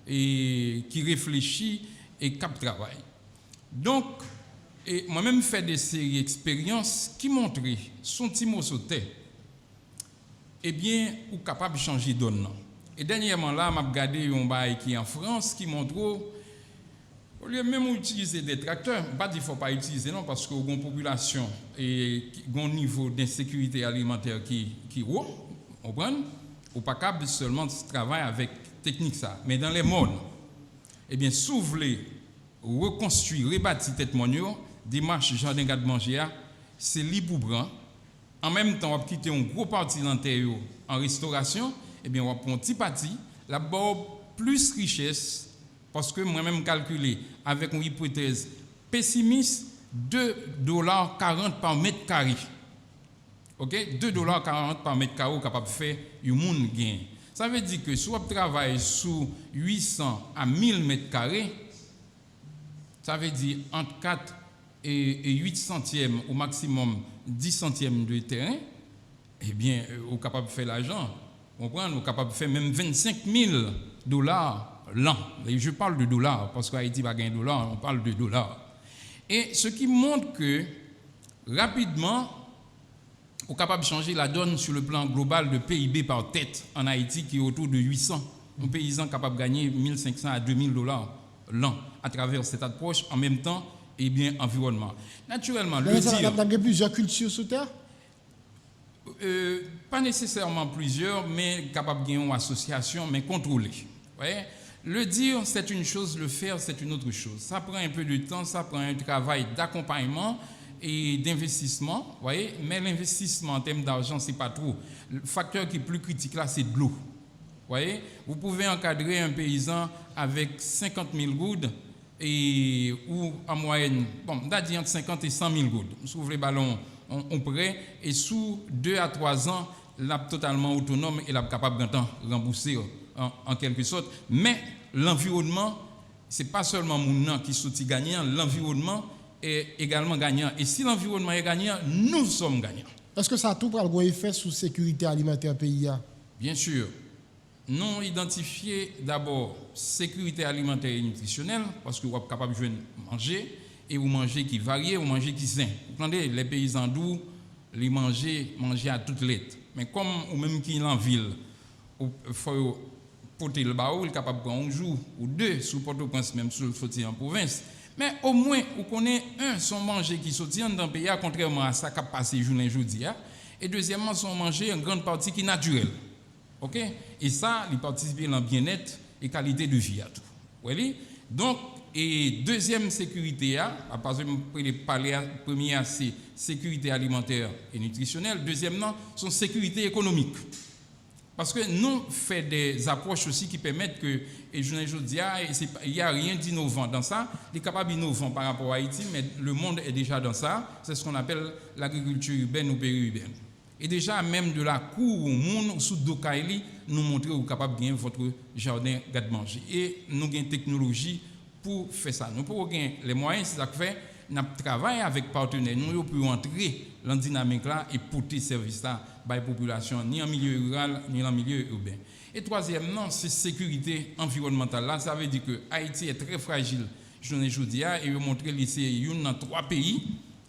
et qui réfléchit et qui travaille. Donc, moi-même fais des séries d'expériences qui montrent son petit mot sauté, eh bien, ou capable de changer de donne. Et dernièrement là, j'ai regardé un bail qui est en France qui montre au lieu même d'utiliser des tracteurs, pas qu'il ne faut pas utiliser non parce qu'on a une population et un niveau d'insécurité alimentaire qui est haut, ou pas capable seulement de travailler avec technique ça, mais dans les modes. Eh bien, si vous voulez reconstruire, rebâtir tête monio, démarche jardin garde-manger, c'est libre blanc. En même temps, on va quitter une grosse partie de l'intérieur en restauration, eh bien, on va prendre une petite partie, là-bas, plus richesse, parce que moi-même calculé avec une hypothèse pessimiste, $2,40 par mètre carré. OK? $2,40 par mètre carré capable de faire un monde gain. Ça veut dire que si on travaille sur 800 à 1000 mètres carrés, ça veut dire entre 4 et 8 centièmes au maximum 10 centièmes de terrain, eh bien, on est capable de faire l'argent. On est capable de faire même $25,000 l'an. Et je parle de dollars, parce qu'Haïti va gagner $, on parle de dollars. Et ce qui montre que rapidement, on est capable de changer la donne sur le plan global de PIB par tête en Haïti qui est autour de 800. Un paysan capable de gagner 1500 à 2000 dollars l'an à travers cette approche, en même temps, et bien environnement. Naturellement, le dire... Il y a plusieurs cultures sous terre? Pas nécessairement plusieurs, mais capable de gagner une association, mais contrôlée. Ouais? Le dire, c'est une chose, le faire, c'est une autre chose. Ça prend un peu de temps, ça prend un travail d'accompagnement et d'investissement, voyez, mais l'investissement en termes d'argent, c'est pas trop. Le facteur qui est plus critique là, c'est de l'eau. Voyez, vous pouvez encadrer un paysan avec 50 000 goudes et ou en moyenne, bon, on a dit entre 50 et 100 000 goudes. Sous les ballons, on prêt et sous 2 à 3 ans, là totalement autonome et là capable de rembourser en quelque sorte. Mais l'environnement, c'est pas seulement mon qui sorti gagnant, l'environnement est également gagnant. Et si l'environnement est gagnant, nous sommes gagnants. Est-ce que ça a tout pour avoir un effet sur la sécurité alimentaire pays? Bien sûr. Nous identifions d'abord sécurité alimentaire et nutritionnelle, parce que vous êtes capable de manger, et vous mangez qui varie, vous mangez qui sain. Vous entendez, les paysans doux, les manger à toute lettre. Mais comme ou même qui est en ville, il faut porter le baou, il est capable de prendre un jour ou deux sous Port-au-Prince, même si il en province. Mais au moins, vous connaissez son manger qui sortit dans le pays, contrairement à ça qui a passé journée aujourd'hui. Et deuxièmement, son manger en grande partie qui est naturel. OK? Et ça, il participe dans le bien-être et qualité de vie à tout. Oui? Donc, et deuxième sécurité, à partir de parler première, c'est sécurité alimentaire et nutritionnelle. Deuxièmement, son sécurité économique. Parce que nous faisons des approches aussi qui permettent que, et je dis, il n'y a rien d'innovant dans ça. Il est capable d'innovant par rapport à Haïti, mais le monde est déjà dans ça. C'est ce qu'on appelle l'agriculture urbaine ou périurbaine. Et déjà, même de la cour au monde, sous Dokaili, nous montrer que vous êtes capable de gagner votre jardin garde-manger. Et nous avons une technologie pour faire ça. Nous pouvons gagner les moyens, c'est ça que fait. Nous travaillons avec partenaires, nous pouvons entrer dans la dynamique là et porter service là à la population, ni en milieu rural, ni en milieu urbain. Et troisièmement, c'est sécurité environnementale. Là, ça veut dire que Haïti est très fragile. Je vous dis, et je vais montrer ici, dans 3 pays,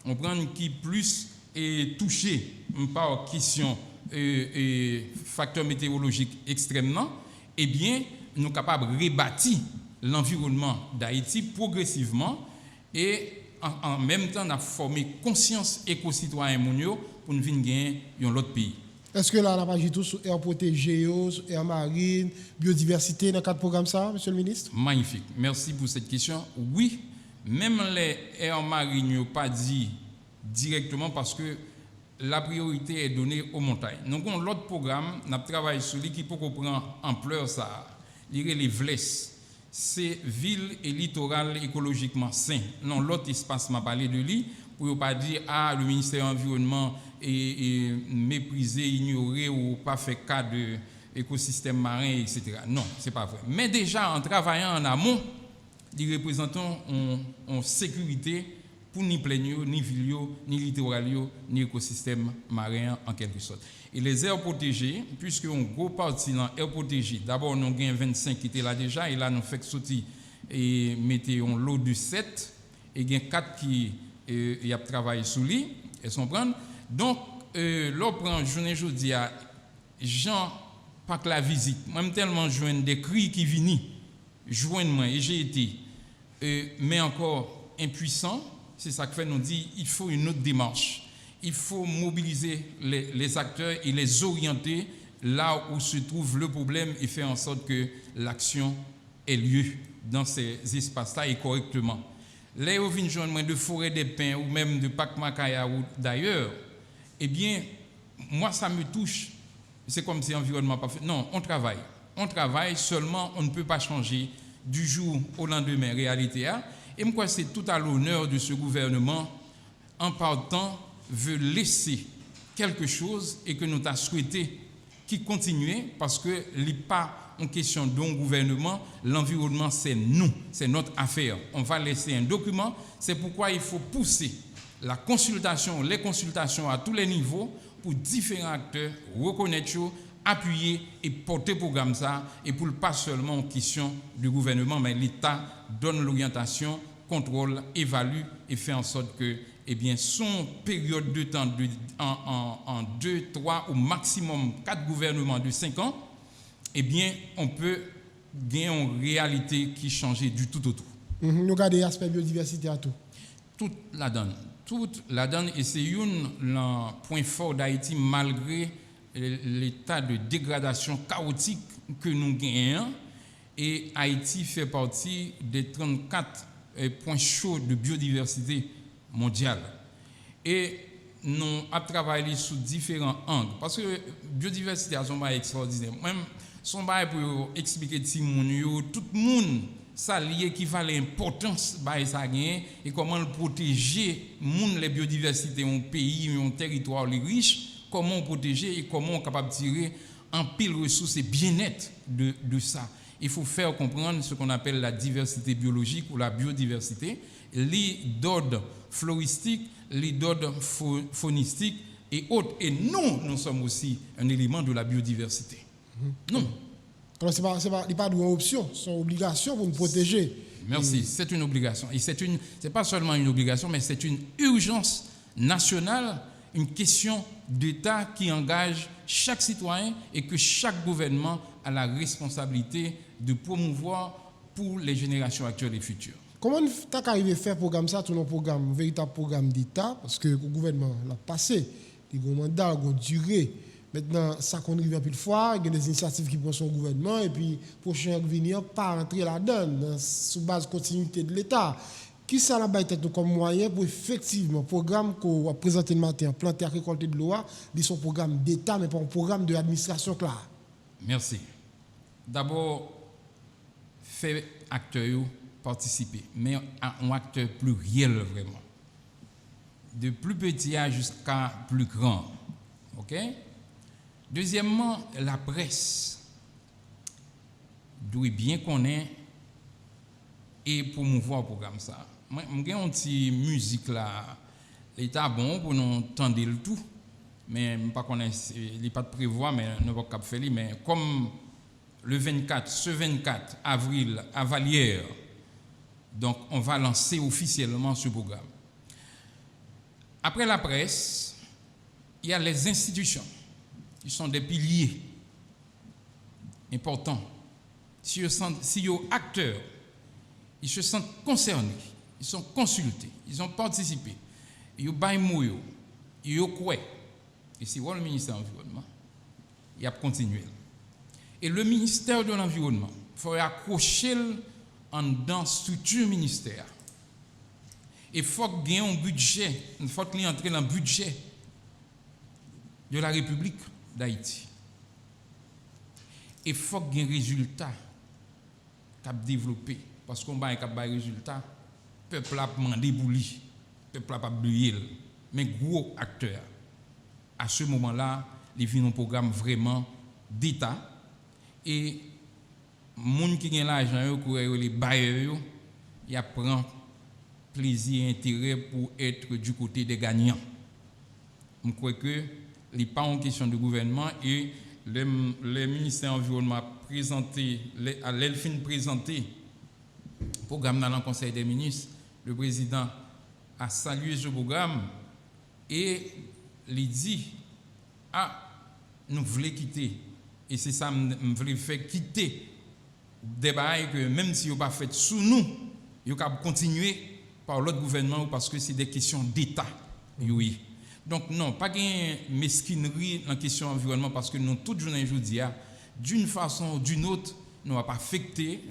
on prend qui plus est touché par question et facteurs météorologiques extrêmement, eh bien, nous sommes capables de rebâtir l'environnement d'Haïti progressivement et en même temps, nous avons formé conscience éco-citoyen pour nous venir gagner un autre pays. Est-ce que là, on a pas tout sur air protégé, sur air marine, biodiversité dans le cadre de programme ça, monsieur le ministre? Magnifique. Merci pour cette question. Oui, même les air marines n'ont pas dit directement parce que la priorité est donnée aux montagnes. Nous avons l'autre programme, nous travaillons sur lui qui peut prendre ampleur, ça, les VLES. C'est ville et littoral écologiquement sain. Non, l'autre espace m'a parlé de lui pour ne pas dire le ministère de l'Environnement est méprisé, ignoré ou pas fait cas de l'écosystème marin, etc. Non, c'est pas vrai. Mais déjà, en travaillant en amont, les représentants ont sécurité pour ni plaigno, ni ville, ni littoral, ni écosystème marin en quelque sorte. Et les aires protégées, puisque on gros partie dans aires protégées, d'abord nous avons 25 qui étaient là déjà, et là nous faisons sortir et mettons l'eau de 7, et il y a 4 qui y a travaillé sous lui, et sont prendre. Donc, l'on prend journée aujourd'hui à Jean, pas que la visite, moi tellement joindre des cris qui viennent, joindre moi, et j'ai été, mais encore impuissant. C'est ça que fait nous dit il faut une autre démarche. Il faut mobiliser les acteurs et les orienter là où se trouve le problème et faire en sorte que l'action ait lieu dans ces espaces-là et correctement. Là où vient joindre de Forêt des Pins ou même de Pac Macaya ou d'ailleurs, eh bien, moi ça me touche. C'est comme si l'environnement pas fait. Non, on travaille. On travaille, seulement on ne peut pas changer du jour au lendemain réalité. Et moi, c'est tout à l'honneur de ce gouvernement, en partant, veut laisser quelque chose et que nous avons souhaité qui continue parce que ce n'est pas en question d'un gouvernement, l'environnement c'est nous, c'est notre affaire. On va laisser un document, c'est pourquoi il faut pousser la consultation, les consultations à tous les niveaux pour différents acteurs reconnaître, appuyer et porter le programme ça et pour pas seulement en question du gouvernement mais l'État donne l'orientation, contrôle, évalue et fait en sorte que eh bien, son période de temps en 2, 3 ou maximum 4 gouvernements de 5 ans, eh bien, on peut gagner une réalité qui change du tout au tout. Nous regardons l'aspect biodiversité à tout. Toute la donne, et c'est un point fort d'Haïti malgré l'état de dégradation chaotique que nous gagnons. Et Haïti fait partie des 34 points chauds de biodiversité mondiale. Et nous avons travaillé sous différents angles. Parce que la biodiversité a son bail extraordinaire. Même son bail pour expliquer tout le monde, ça lié qui va l'importance de ça et comment le protéger la biodiversité en pays, en territoire les riches, comment protéger et comment on est capable de tirer en pile ressources et bien-être de ça. Il faut faire comprendre ce qu'on appelle la diversité biologique ou la biodiversité, les d'ordre floristique, les d'ordre faunistique et autres. Et nous sommes aussi un élément de la biodiversité. Non. Alors, ce n'est pas une option, c'est une obligation pour nous protéger. Merci, c'est une obligation. Et c'est pas seulement une obligation, mais c'est une urgence nationale, une question d'État qui engage chaque citoyen et que chaque gouvernement a la responsabilité de promouvoir pour les générations actuelles et futures. Comment tu as arrivé à faire programme ça, tout un programme, un véritable programme d'État, parce que le gouvernement l'a passé, il y a un mandat, il y a une durée. Maintenant, ça qu'on arrive plus de fois, il y a des initiatives qui prennent son gouvernement, et puis, prochain venir, pas rentrer là-dedans, sous base de continuité de l'État. Qui ça la baille tête comme moyen pour effectivement, le programme qu'on a présenté le matin, planter et récolter de l'eau, c'est son programme d'État, mais pas un programme de l'administration claire. Merci. D'abord, faire acteurs participer, mais un acteur pluriel vraiment. De plus petit jusqu'à plus grand. OK? Deuxièmement, la presse doit bien connaître et promouvoir le programme ça. Moi, j'ai une petite musique là, l'état bon pour nous entendre le tout, mais je ne connais pas, il n'est pas de prévoir, mais nous ne pouvons pas faire. Mais comme ce 24 avril à Vallière, donc on va lancer officiellement ce programme. Après la presse, il y a les institutions. Ils sont des piliers importants. Si ils sont acteurs, ils se sentent concernés, ils sont consultés, ils ont participé, ils ont baillé, ils ont quoi. Et c'est le ministère de l'Environnement, il a continué. Et le ministère de l'Environnement, il faut accrocher dans la structure ministère. Et il faut qu'il y ait un budget, il faut qu'il entre dans le budget de la République d'Haïti. Et il faut qu'il y ait un résultat qui a développé. Parce qu'on a un résultat, le peuple a demandé pour lui, le peuple a pas oublié. Mais gros acteurs, à ce moment-là, ils viennent un programme vraiment d'État. Et les gens qui ont l'argent, les bailleurs, ils prennent plaisir et intérêt pour être du côté des gagnants. Je crois que il n'est pas en question de gouvernement et le ministère de l'Environnement a présenté, à l'Elfine présenté le programme dans le Conseil des ministres. Le président a salué ce programme et il dit nous voulons quitter. Et c'est ça, nous voulons faire quitter des bails que même si vous pas fait sous nous, vous pouvez continuer par l'autre gouvernement parce que c'est des questions d'État. Oui. Donc non, pas de mesquinerie en question environnement parce que nous, toute journée aujourd'hui, d'une façon ou d'une autre, nous pas affecté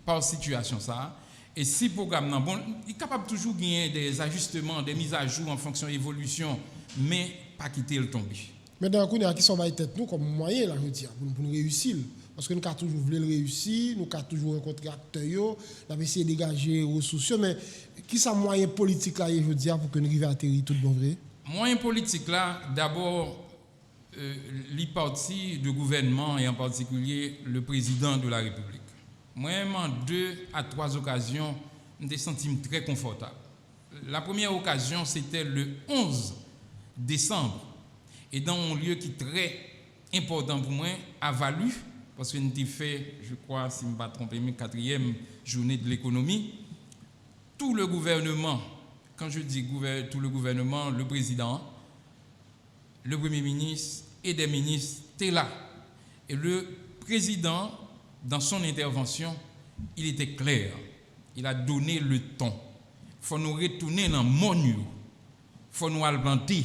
par la situation ça. Et si le programme non bon, il est capable toujours de gagner des ajustements, des mises à jour en fonction de l'évolution, mais pas quitter le tomber. Mais dans le cas qui sont tête nous comme moyen là, je dis, pour nous réussir. Parce que nous avons toujours voulu le réussir, nous avons toujours rencontré acteurs, nous avons essayé de dégager les ressources, mais qui sont les moyens politiques là, je veux dire, pour que nous arrivions à atterrir tout bon vrai? Moyens politiques là, d'abord, les partis de gouvernement et en particulier le président de la République. Moi, en 2 à 3 occasions, je me suis senti très confortable. La première occasion, c'était le 11 décembre. Et dans un lieu qui est très important pour moi, à Valu, parce que nous avons fait, je crois, si je ne me pas trompé, 4e journée de l'économie, tout le gouvernement quand je dis tout le gouvernement, le président, le premier ministre et des ministres étaient là. Et le président, dans son intervention, il était clair. Il a donné le ton. Il faut nous retourner dans le monde. Il faut nous planter.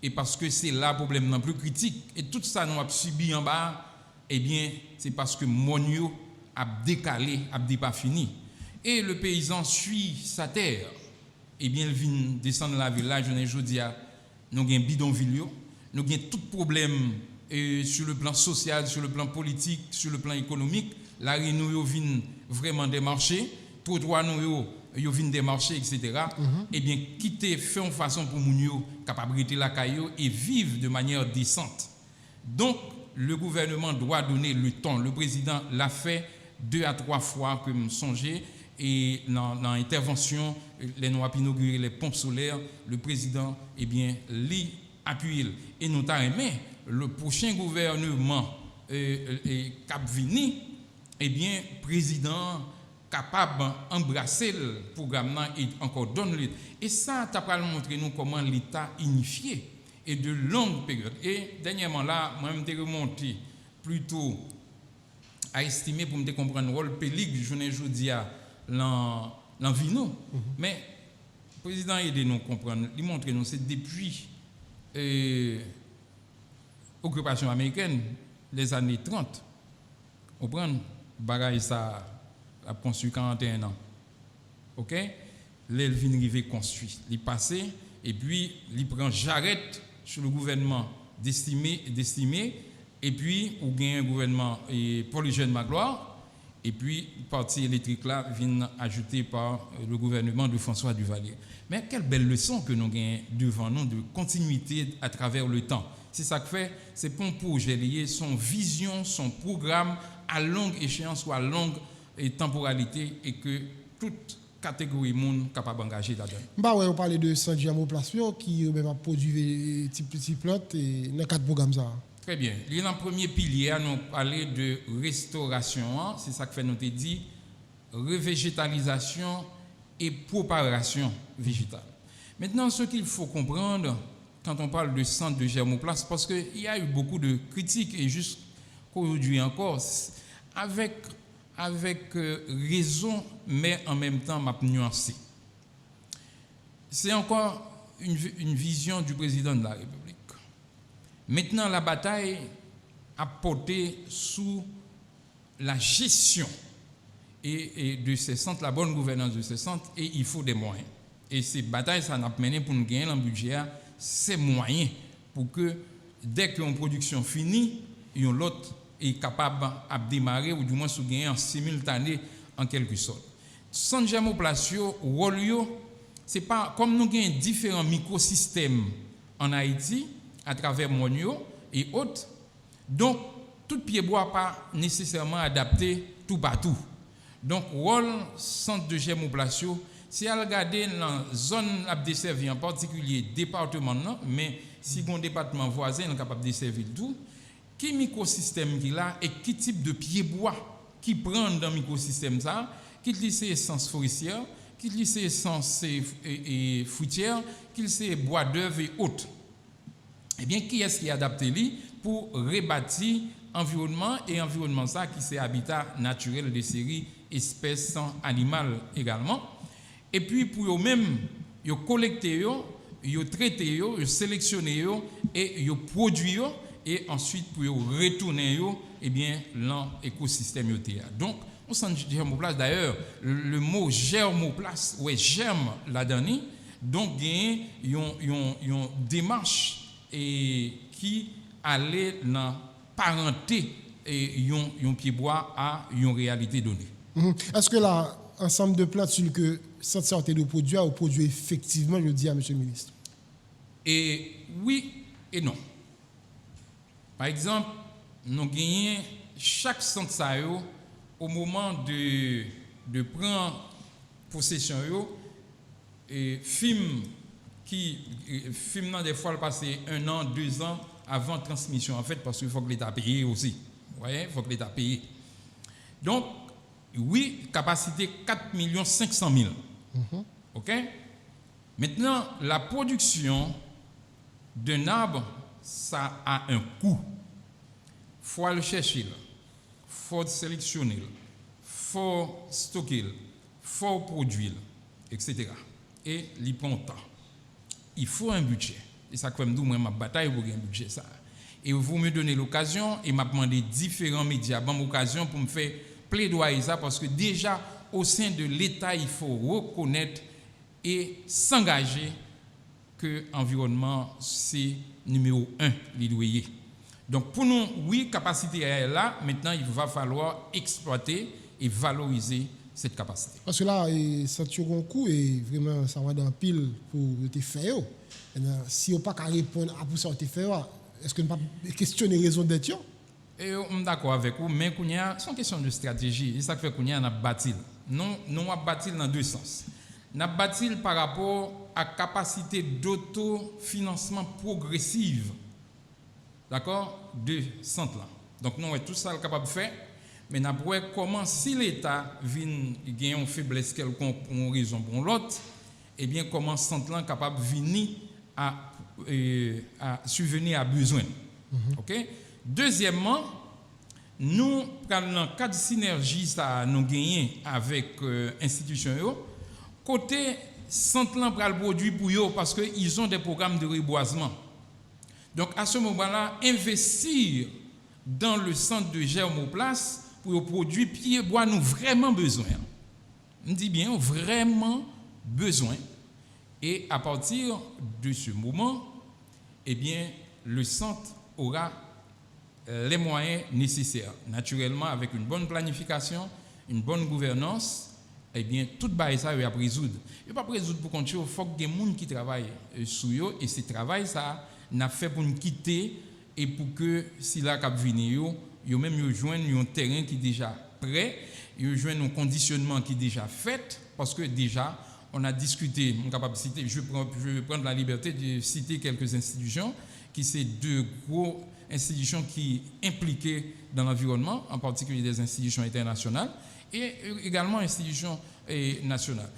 Et parce que c'est là le problème le plus critique. Et tout ça, nous avons subi en bas, eh bien, c'est parce que mon a décalé, a pas fini. Et le paysan suit sa terre. Eh bien, il vient descendre la village, je dis, nous avons un bidonville, nous avons tout problème sur le plan social, sur le plan politique, sur le plan économique. La rue nous vient vraiment démarcher, trottoir nous vient démarcher, etc. Eh bien, quitter, faire une façon pour nous capable de la caillou et vivre de manière décente. Donc, le gouvernement doit donner le temps. Le président l'a fait 2 à 3 fois que me songez. Et dans l'intervention, les nous avons inauguré les pompes solaires, le président, eh bien, l'y appuie. Et nous avons aimé le prochain gouvernement Cap Vini, eh bien, président capable d'embrasser le programme et encore donner. Et ça, tu as montré nous comment l'État unifié et de longues périodes. Et dernièrement là, moi, je suis remonté plutôt à estimer pour me comprendre le rôle pélique, je ne dis à l'envino. Mais le président aide nous comprendre, il montre nous c'est depuis l'occupation américaine, les années 30. On prend bagaille ça a construit 41 ans. OK? L'Elvin Rivé construit, il passé et puis il prend j'arrête sur le gouvernement d'estimer et puis on gagne un gouvernement pour les jeunes Magloire. Et puis, parti électrique là vient ajouté par le gouvernement de François Duvalier. Mais quelle belle leçon que nous avons devant nous de continuité à travers le temps. C'est ça que fait, c'est pour un projet lié, son vision, son programme à longue échéance ou à longue temporalité et que toute catégorie monde capable d'engager là-dedans. Bah ouais, on parlait de Saint-Germain-Plasio qui même a produit des petites plantes et dans 4 programmes ça. Très bien. Dans le premier pilier, nous parlé de restauration. C'est ça que fait nous dit revégétalisation et propagation végétale. Maintenant, ce qu'il faut comprendre quand on parle de centre de germoplasme, parce qu'il y a eu beaucoup de critiques et jusqu'aujourd'hui encore, avec raison, mais en même temps, m'a nuancé. C'est encore une vision du président de la République. Maintenant, la bataille a porté sous la gestion et de ces centres, la bonne gouvernance de ces centres, et il faut des moyens. Et ces batailles, ça n'a pas mené pour nous gagner le budget, ces moyens pour que dès qu'une production finie, l'autre est capable de démarrer ou du moins de gagner en simultané en quelque sorte. Sans germoplasio, c'est pas comme nous avons différents microsystèmes en Haïti, à travers Monio et autres. Donc, tout pied-bois pas nécessairement adapté tout partout. Donc, rôle centre de germoplasio, si à regarder dans la zone à desservir, en particulier département, non, mais si un département voisin est capable de desservir tout, quel microsystème qu'il a et quel type de pied-bois qui prend dans le microsystème ça, qu'il c'est essence forestière, qu'il c'est essence fruitière, qu'il c'est bois d'œuvre et autres. Eh bien, qui est-ce qui est adapté lui pour rebâtir environnement et environnement ça qui c'est habitat naturel de séries espèces animales également. Et puis pour eux-mêmes, ils collecter, ils traiter, ils sélectionner et ils produire et ensuite pour retourner eh bien dans l'écosystème donc on s'en germoplasme d'ailleurs le mot germoplasme ouais germe là-dedans donc il y a une démarche et qui allait dans parenté et yon pied-bois à une réalité donnée. Est-ce que là, ensemble de plantes sur que cette sorte de produit a produit effectivement, je dis à M. le ministre? Et oui et non. Par exemple, nous gagnons chaque centre au moment de prendre possession et film des fois passer 1 an, 2 ans avant transmission en fait parce qu'il faut que l'État paye aussi. Vous voyez, il faut que l'État paye. Donc oui, capacité 4 500 000. OK? Maintenant, la production d'un arbre, ça a un coût. Il faut le chercher, il faut le sélectionner, il faut stocker, il faut produire, etc. Et il prend temps. Il faut un budget. Et ça, comme nous, moi, ma bataille pour un budget. Ça. Et vous me donnez l'occasion et m'a demandé différents médias, bonne occasion pour me faire plaidoyer ça, parce que déjà, au sein de l'État, il faut reconnaître et s'engager que l'environnement, c'est numéro 1, les loyers. Donc, pour nous, oui, capacité est là. Maintenant, il va falloir exploiter et valoriser cette capacité. Parce que là, ça tire un coup et vraiment, ça va dans pile pour te faire. Si on n'a pas qu'à répondre à pour ça, te faire, est-ce qu'on ne peut pas questionner les raisons d'être? Et on est d'accord avec vous, mais c'est une question de stratégie. Et ça fait qu'on a bâti. Nous avons bâti dans deux sens. Nous avons bâti par rapport à la capacité d'autofinancement progressive, d'accord, de centre là. Donc nous avons tout ça capable de faire, mais nous avons comment si l'État vient gagner une faiblesse quelconque pour une raison pour l'autre, eh bien comment centre là capable de venir à subvenir à besoin. OK? Deuxièmement, nous prenons quatre synergies ça nous gagner avec institutions côté centre là pour le produit pour eux parce que ils ont des programmes de reboisement. Donc à ce moment-là, investir dans le centre de germoplace pour produire pied bois nous vraiment besoin. On dit bien vraiment besoin. Et à partir de ce moment, eh bien, le centre aura les moyens nécessaires. Naturellement, avec une bonne planification, une bonne gouvernance, eh bien, tout ça va résoudre. Il ne va pas résoudre pour continuer. Il faut qu'il y ait des gens qui travaillent sur eux. Et ce travail, ça n'a fait pour nous quitter et pour que, si là, cap venir, ils même joignent un terrain qui est déjà prêt, ils joignent un conditionnement qui est déjà fait, parce que déjà, on a discuté, je vais prendre la liberté de citer quelques institutions, qui sont deux gros institutions qui sont impliquées dans l'environnement, en particulier des institutions internationales, et également institutions nationales.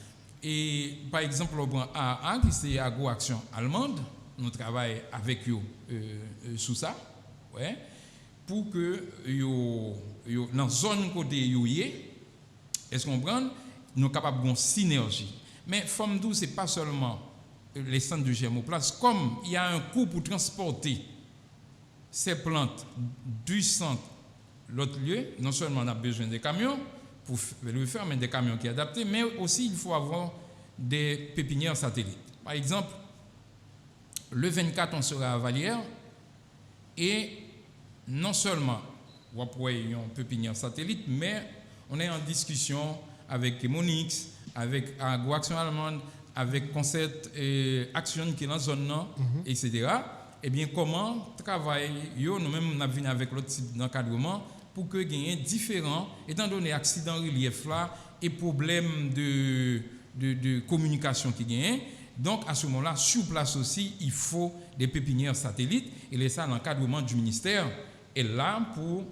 Et par exemple, on prend AA, qui c'est Agroaction allemande, nous travaillons avec eux sous ça, ouais, pour que dans la zone côté est-ce qu'on prend, nous sommes capables d'une synergie. Mais FOMDOU, ce n'est pas seulement les centres de germoplace, comme il y a un coût pour transporter ces plantes du centre à l'autre lieu, non seulement on a besoin des camions pour le faire, mais des camions qui sont adaptés, mais aussi il faut avoir des pépinières satellites. Par exemple, le 24, on sera à Vallière et non seulement on va pouvoir une pépinière satellite, mais on est en discussion avec Monix, avec Agroaction allemande, avec Concept Action qui est dans la zone, etc. Eh bien, comment travailler, nous-mêmes, on a venu avec l'autre type d'encadrement pour que gagner différents, étant donné accident relief là et problèmes de communication qui gagnent. Donc, à ce moment-là, sur place aussi, il faut des pépinières satellites. Et ça, l'encadrement du ministère est là pour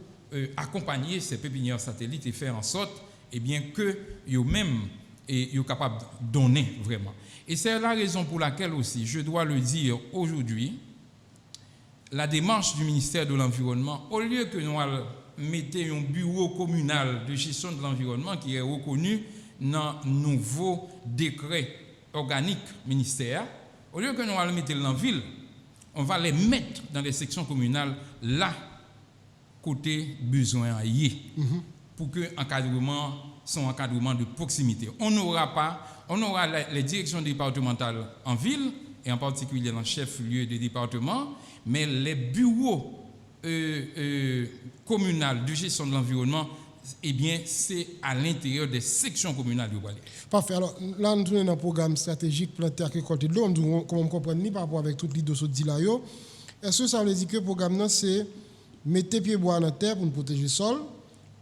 accompagner ces pépinières satellites et faire en sorte eh bien, que eux-mêmes soient capables de donner vraiment. Et c'est la raison pour laquelle aussi, je dois le dire aujourd'hui, la démarche du ministère de l'Environnement, au lieu que nous mettions un bureau communal de gestion de l'environnement qui est reconnu dans un nouveau décret organique ministère, au lieu que nous allons mettre dans la ville, on va les mettre dans les sections communales là, côté besoin à y pour que l'encadrement soit un encadrement de proximité. On aura les directions départementales en ville, et en particulier dans le chef-lieu des départements, mais les bureaux communaux de gestion de l'environnement, eh bien, c'est à l'intérieur des sections communales de Wallis. Parfait. Alors, là, nous sommes dans un programme stratégique planter récolter de l'eau. Comment on comprend par rapport avec toutes les dossiers de là. Est-ce que ça veut dire que le programme, c'est mettre pied bois dans la terre pour protéger le sol,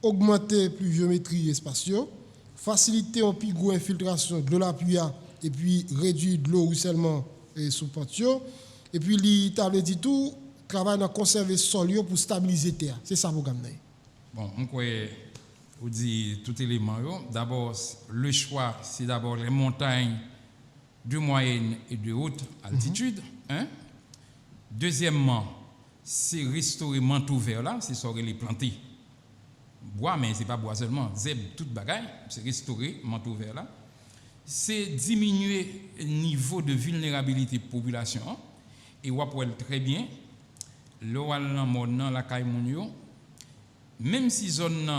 augmenter la pluviométrie et spatiaux, faciliter un plus gros infiltration de la pluie et puis réduire de l'eau ruissellement sous patio. Et puis, il t'a dit tout, travail dans conserver le sol pour stabiliser la terre. C'est ça le programme. Bon, on croit, vous dit tout élément. D'abord, le choix, c'est d'abord les montagnes de moyenne et de haute altitude. Deuxièmement, c'est restaurer manteau vert là, c'est ça les planter. Bois, mais ce n'est pas bois seulement, zèbre, toute bagaille, c'est restaurer manteau vert là. C'est diminuer le niveau de vulnérabilité de la population. Et on peut très bien, la caille même si zone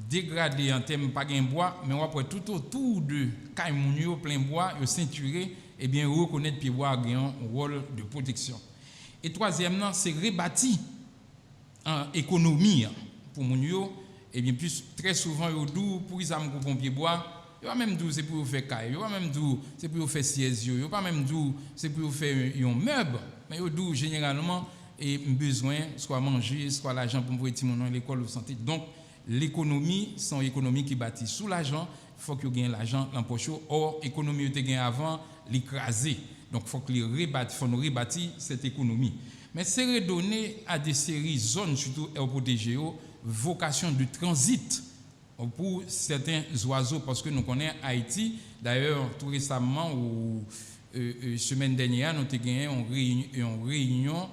dégradée en termes pas de bois, mais on peut tout autour de caille plein bois, ceinturé, et bien reconnaître que le bois a un rôle de protection. Et troisièmement, c'est rebâtir en économie pour Mounio. Et bien plus, très souvent, pour les âmes pour pompier bois, il va même dire c'est pour faire caille, il va même dire c'est pour faire siège, il va même dire c'est pour faire un meuble. Mais il dit généralement, et besoin, soit manger, soit l'argent pour mettre mon nom à l'école de santé. Donc, l'économie, c'est une économie qui bâtit sous l'argent, il faut qu'il y ait l'argent dans le poche. Or, l'économie était gagnée avant, l'écraser. Donc, il faut que nous rebâtir cette économie. Mais c'est redonné à des séries zones, surtout protégées, vocation de transit pour certains oiseaux, parce que nous connaissons Haïti. D'ailleurs, tout récemment, semaine dernière, nous avons gagné une réunion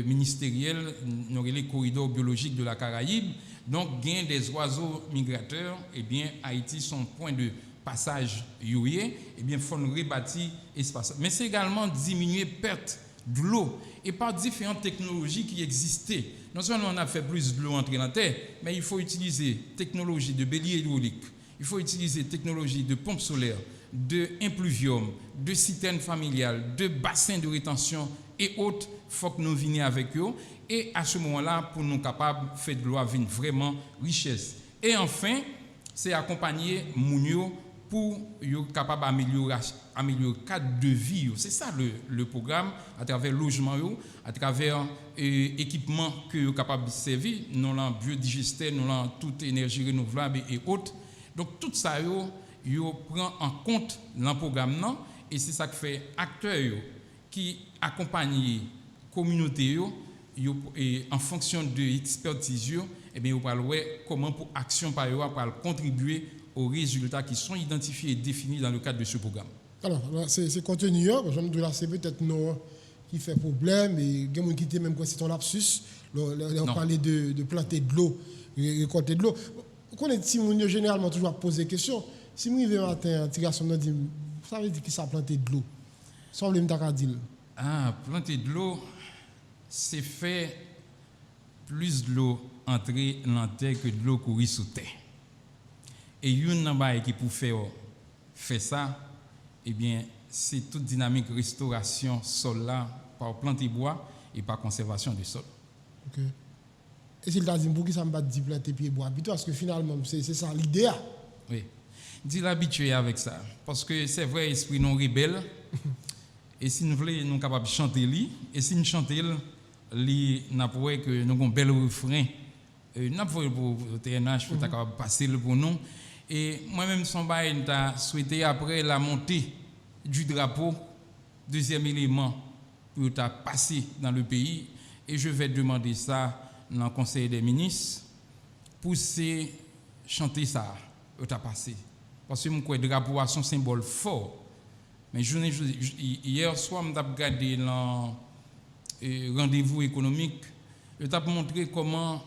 ministérielle dans les corridors biologiques de la Caraïbe. Donc, gain des oiseaux migrateurs, eh bien, Haïti, son point de passage, eh bien, il faut nous rebâtir l'espace. Mais c'est également diminuer perte de l'eau et par différentes technologies qui existaient. Non seulement on a fait plus de l'eau entrer dans la terre, mais il faut utiliser technologie de bélier hydraulique, il faut utiliser technologie de pompe solaire, de impluvium, de citernes familiales, de bassins de rétention et autres. Il faut que nous venions avec eux. Et à ce moment-là, pour nous capables de faire de l'eau une vraiment richesse. Et enfin, c'est accompagner Mounio pour être capable d'améliorer le cadre de vie. C'est ça le programme, à travers le logement, à travers l'équipement que vous êtes capable de servir, nous avons biodigesteur, nous avons toute énergie renouvelable et autres. Donc tout ça, vous prend en compte dans le programme, et c'est ça que fait acteurs qui accompagnent la communauté, et en fonction de l'expertise, eh bien, vous parlez comment pour action par eux pour contribuer aux résultats qui sont identifiés et définis dans le cadre de ce programme. Alors, c'est contenu, c'est peut-être nous qui fait problème, et il y a des gens qui étaient même c'est ton lapsus, on parlait de planter de l'eau, récolter de l'eau. Vous connaissez, si vous généralement toujours poser des questions, si vous arrivez matin, un petit garçon me dit, vous savez dire qui ça planter de l'eau? Sans le me dire. Ah, planter de l'eau, c'est fait plus de l'eau entrer dans la terre que de l'eau courir sous terre. Et une qui pour faire ça, eh bien, c'est toute dynamique restauration sol là par planter bois et par conservation du sol. OK. Et s'il t'a dit pour qui ça me bat de planter pied bois, parce que finalement c'est ça l'idée. Oui. Dis l'habitué avec ça parce que c'est vrai esprit non rebelle. Et si nous voulons nous capables de chanter lui et si nous chantons lui n'a pas que nous avons un bel refrain n'a pas pour TNH pour capable passer le pour nous. Et moi-même, son bail, j'ai souhaité après la montée du drapeau, deuxième élément, pour passer dans le pays. Et je vais demander ça dans le Conseil des ministres, pour chanter ça, pour passer. Parce que le drapeau a son symbole fort. Mais hier soir, je me regardé dans le rendez-vous économique, je t'ai montré comment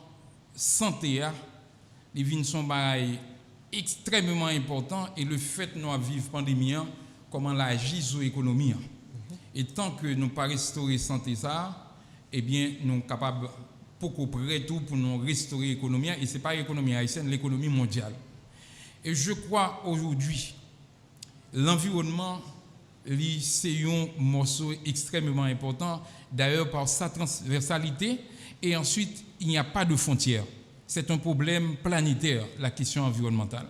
santé a, les vignes sont extrêmement important et le fait de nous vivre pandémie, comment elle agit sur l'économie. Et tant que nous ne pas restaurer santé ça, eh bien nous sommes capables beaucoup près tout pour nous restaurer l'économie et ce n'est pas l'économie haïtienne, l'économie mondiale. Et je crois aujourd'hui l'environnement c'est un morceau extrêmement important d'ailleurs par sa transversalité et ensuite il n'y a pas de frontières. C'est un problème planétaire, la question environnementale.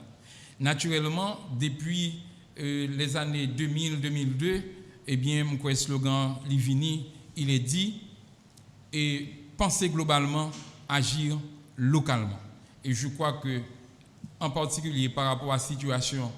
Naturellement, depuis les années 2000-2002, eh bien, mon slogan Livini, il est dit, et penser globalement, agir localement. Et je crois que, en particulier par rapport à la situation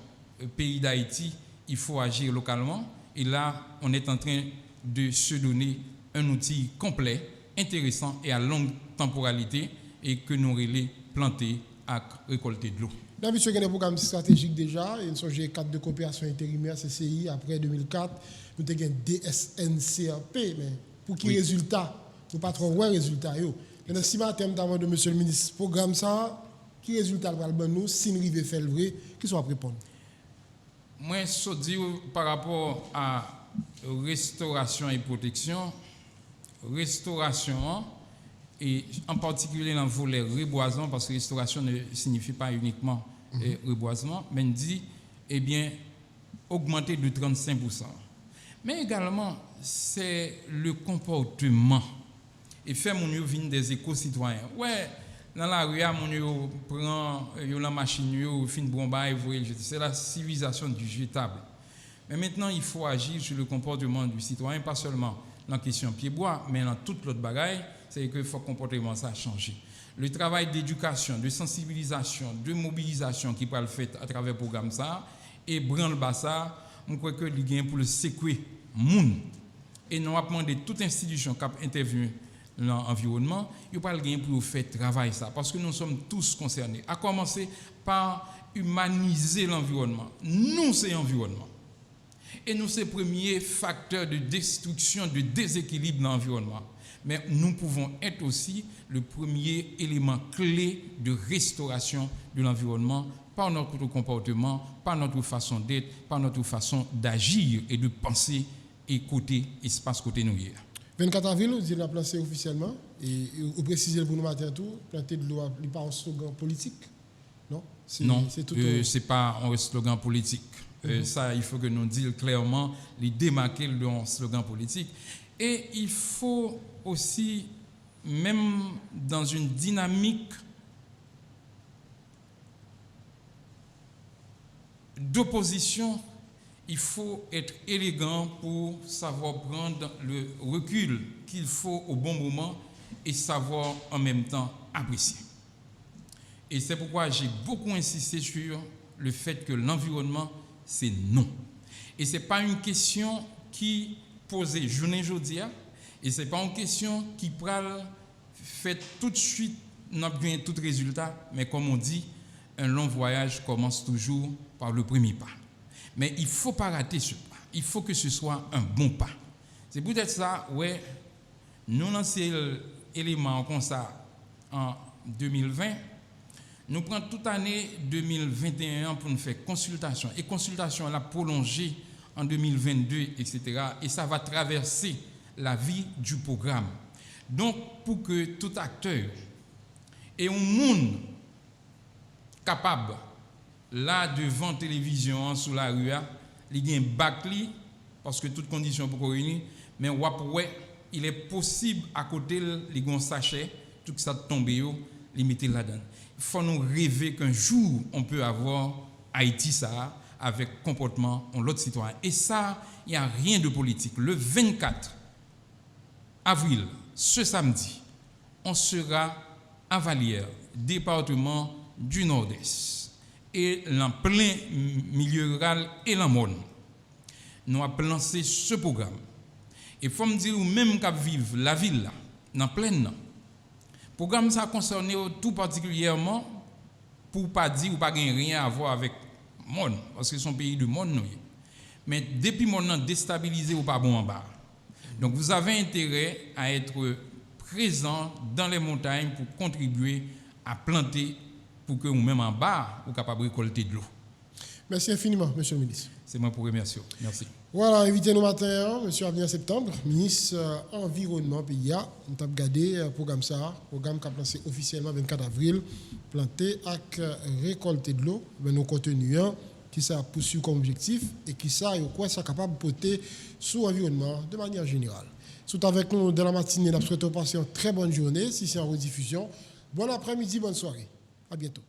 pays d'Haïti, il faut agir localement. Et là, on est en train de se donner un outil complet, intéressant et à longue temporalité, et que nous allons planter à récolter de l'eau. D'habitude, il y a des programmes stratégiques déjà. Il y a un cadre de coopération intérimaire, CCI, après 2004. Nous avons un DSNCRP, mais pour qui résultat? Nous pas trop ouais résultat. Maintenant, si matin, d'avant de monsieur le ministre, programme ça, qui résultat va le nous, si nous arrivons à faire le vrai, qui soit répondre? Moi, je dis par rapport à restauration et protection, restauration, et en particulier dans le volet reboisement, parce que restauration ne signifie pas uniquement reboisement, mais dit, eh bien, augmenter de 35%. Mais également, c'est le comportement. Et faire mon mieux venir des éco-citoyens. Ouais, dans la rue, mon mieux prend la machine, fin de bomba, c'est la civilisation du jetable. Mais maintenant, il faut agir sur le comportement du citoyen, pas seulement dans la question pied-bois, mais dans toute l'autre bagaille, c'est que le comportement ça a changé. Le travail d'éducation, de sensibilisation, de mobilisation qui peut le faire à travers le programme ça, et branle-bassa, je crois que il gagne pour le sécuriser monde. Et nous avons demandé toute institution qui a intervenu dans l'environnement, il n'y a pas le gain pour faire travail ça, parce que nous sommes tous concernés. À commencer par humaniser l'environnement. Nous, c'est l'environnement. Et nous, c'est le premier facteur de destruction, de déséquilibre dans l'environnement. Mais nous pouvons être aussi le premier élément clé de restauration de l'environnement par notre comportement, par notre façon d'être, par notre façon d'agir et de penser et côté espace côté nous. 24 avril, vous avez placé officiellement, et vous précisez pour nous matin tout, planter de l'eau, il n'y a pas un slogan politique, non? Non, ce n'est pas un slogan politique. Ça, il faut que nous disions clairement, les démarquer d'un slogan politique. Et il faut aussi, même dans une dynamique d'opposition, il faut être élégant pour savoir prendre le recul qu'il faut au bon moment et savoir en même temps apprécier. Et c'est pourquoi j'ai beaucoup insisté sur le fait que l'environnement, c'est non. Et ce n'est pas une question qui posée journée aujourd'hui, et ce n'est pas une question qui pral fait tout de suite, n'a bien tout résultat, mais comme on dit, un long voyage commence toujours par le premier pas. Mais il ne faut pas rater ce pas. Il faut que ce soit un bon pas. C'est peut-être ça, ouais, nous lancer l'élément comme ça en 2020, nous prenons toute l'année 2021 pour nous faire consultation. Et consultation, elle a prolongé en 2022, etc. Et ça va traverser la vie du programme. Donc, pour que tout acteur et un monde capable, là, devant télévision, sous la rue, il y a un bac, parce que toutes conditions pour réunir, mais il est possible, à côté, il y a un sachet, tout ça tombe, il mettre là-dedans. Il faut nous rêver qu'un jour, on peut avoir Haïti, ça, avec comportement en l'autre citoyen. Et ça, il n'y a rien de politique. Le 24 avril, ce samedi, on sera à Vallières, département du Nord-Est, et en plein milieu rural et la monde. Nous avons lancé ce programme. Et il faut me dire, même qu'à vivre la ville, là, dans pleine, le programme ça concerne tout particulièrement pour pas dire ou pas gagner rien à voir avec le monde, parce que c'est un pays du monde. Mais depuis le monde déstabilisé ou pas bon en bas. Donc vous avez intérêt à être présent dans les montagnes pour contribuer à planter pour que vous-même en bas, vous capable de récolter de l'eau. Merci infiniment, monsieur le ministre. C'est moi pour remercier. Merci. Voilà, invité nous matin, monsieur Avenir Septembre, ministre environnement PIA. Nous avons regardé le programme ça, programme qui a lancé officiellement le 24 avril, planter et récolter de l'eau. Nos contenus qui ça poursuit comme objectif et qui ça est capable de porter sur l'environnement de manière générale. Tout avec nous dans la matinée, nous souhaitons passer une très bonne journée. Si c'est en rediffusion, bon après-midi, bonne soirée. À bientôt.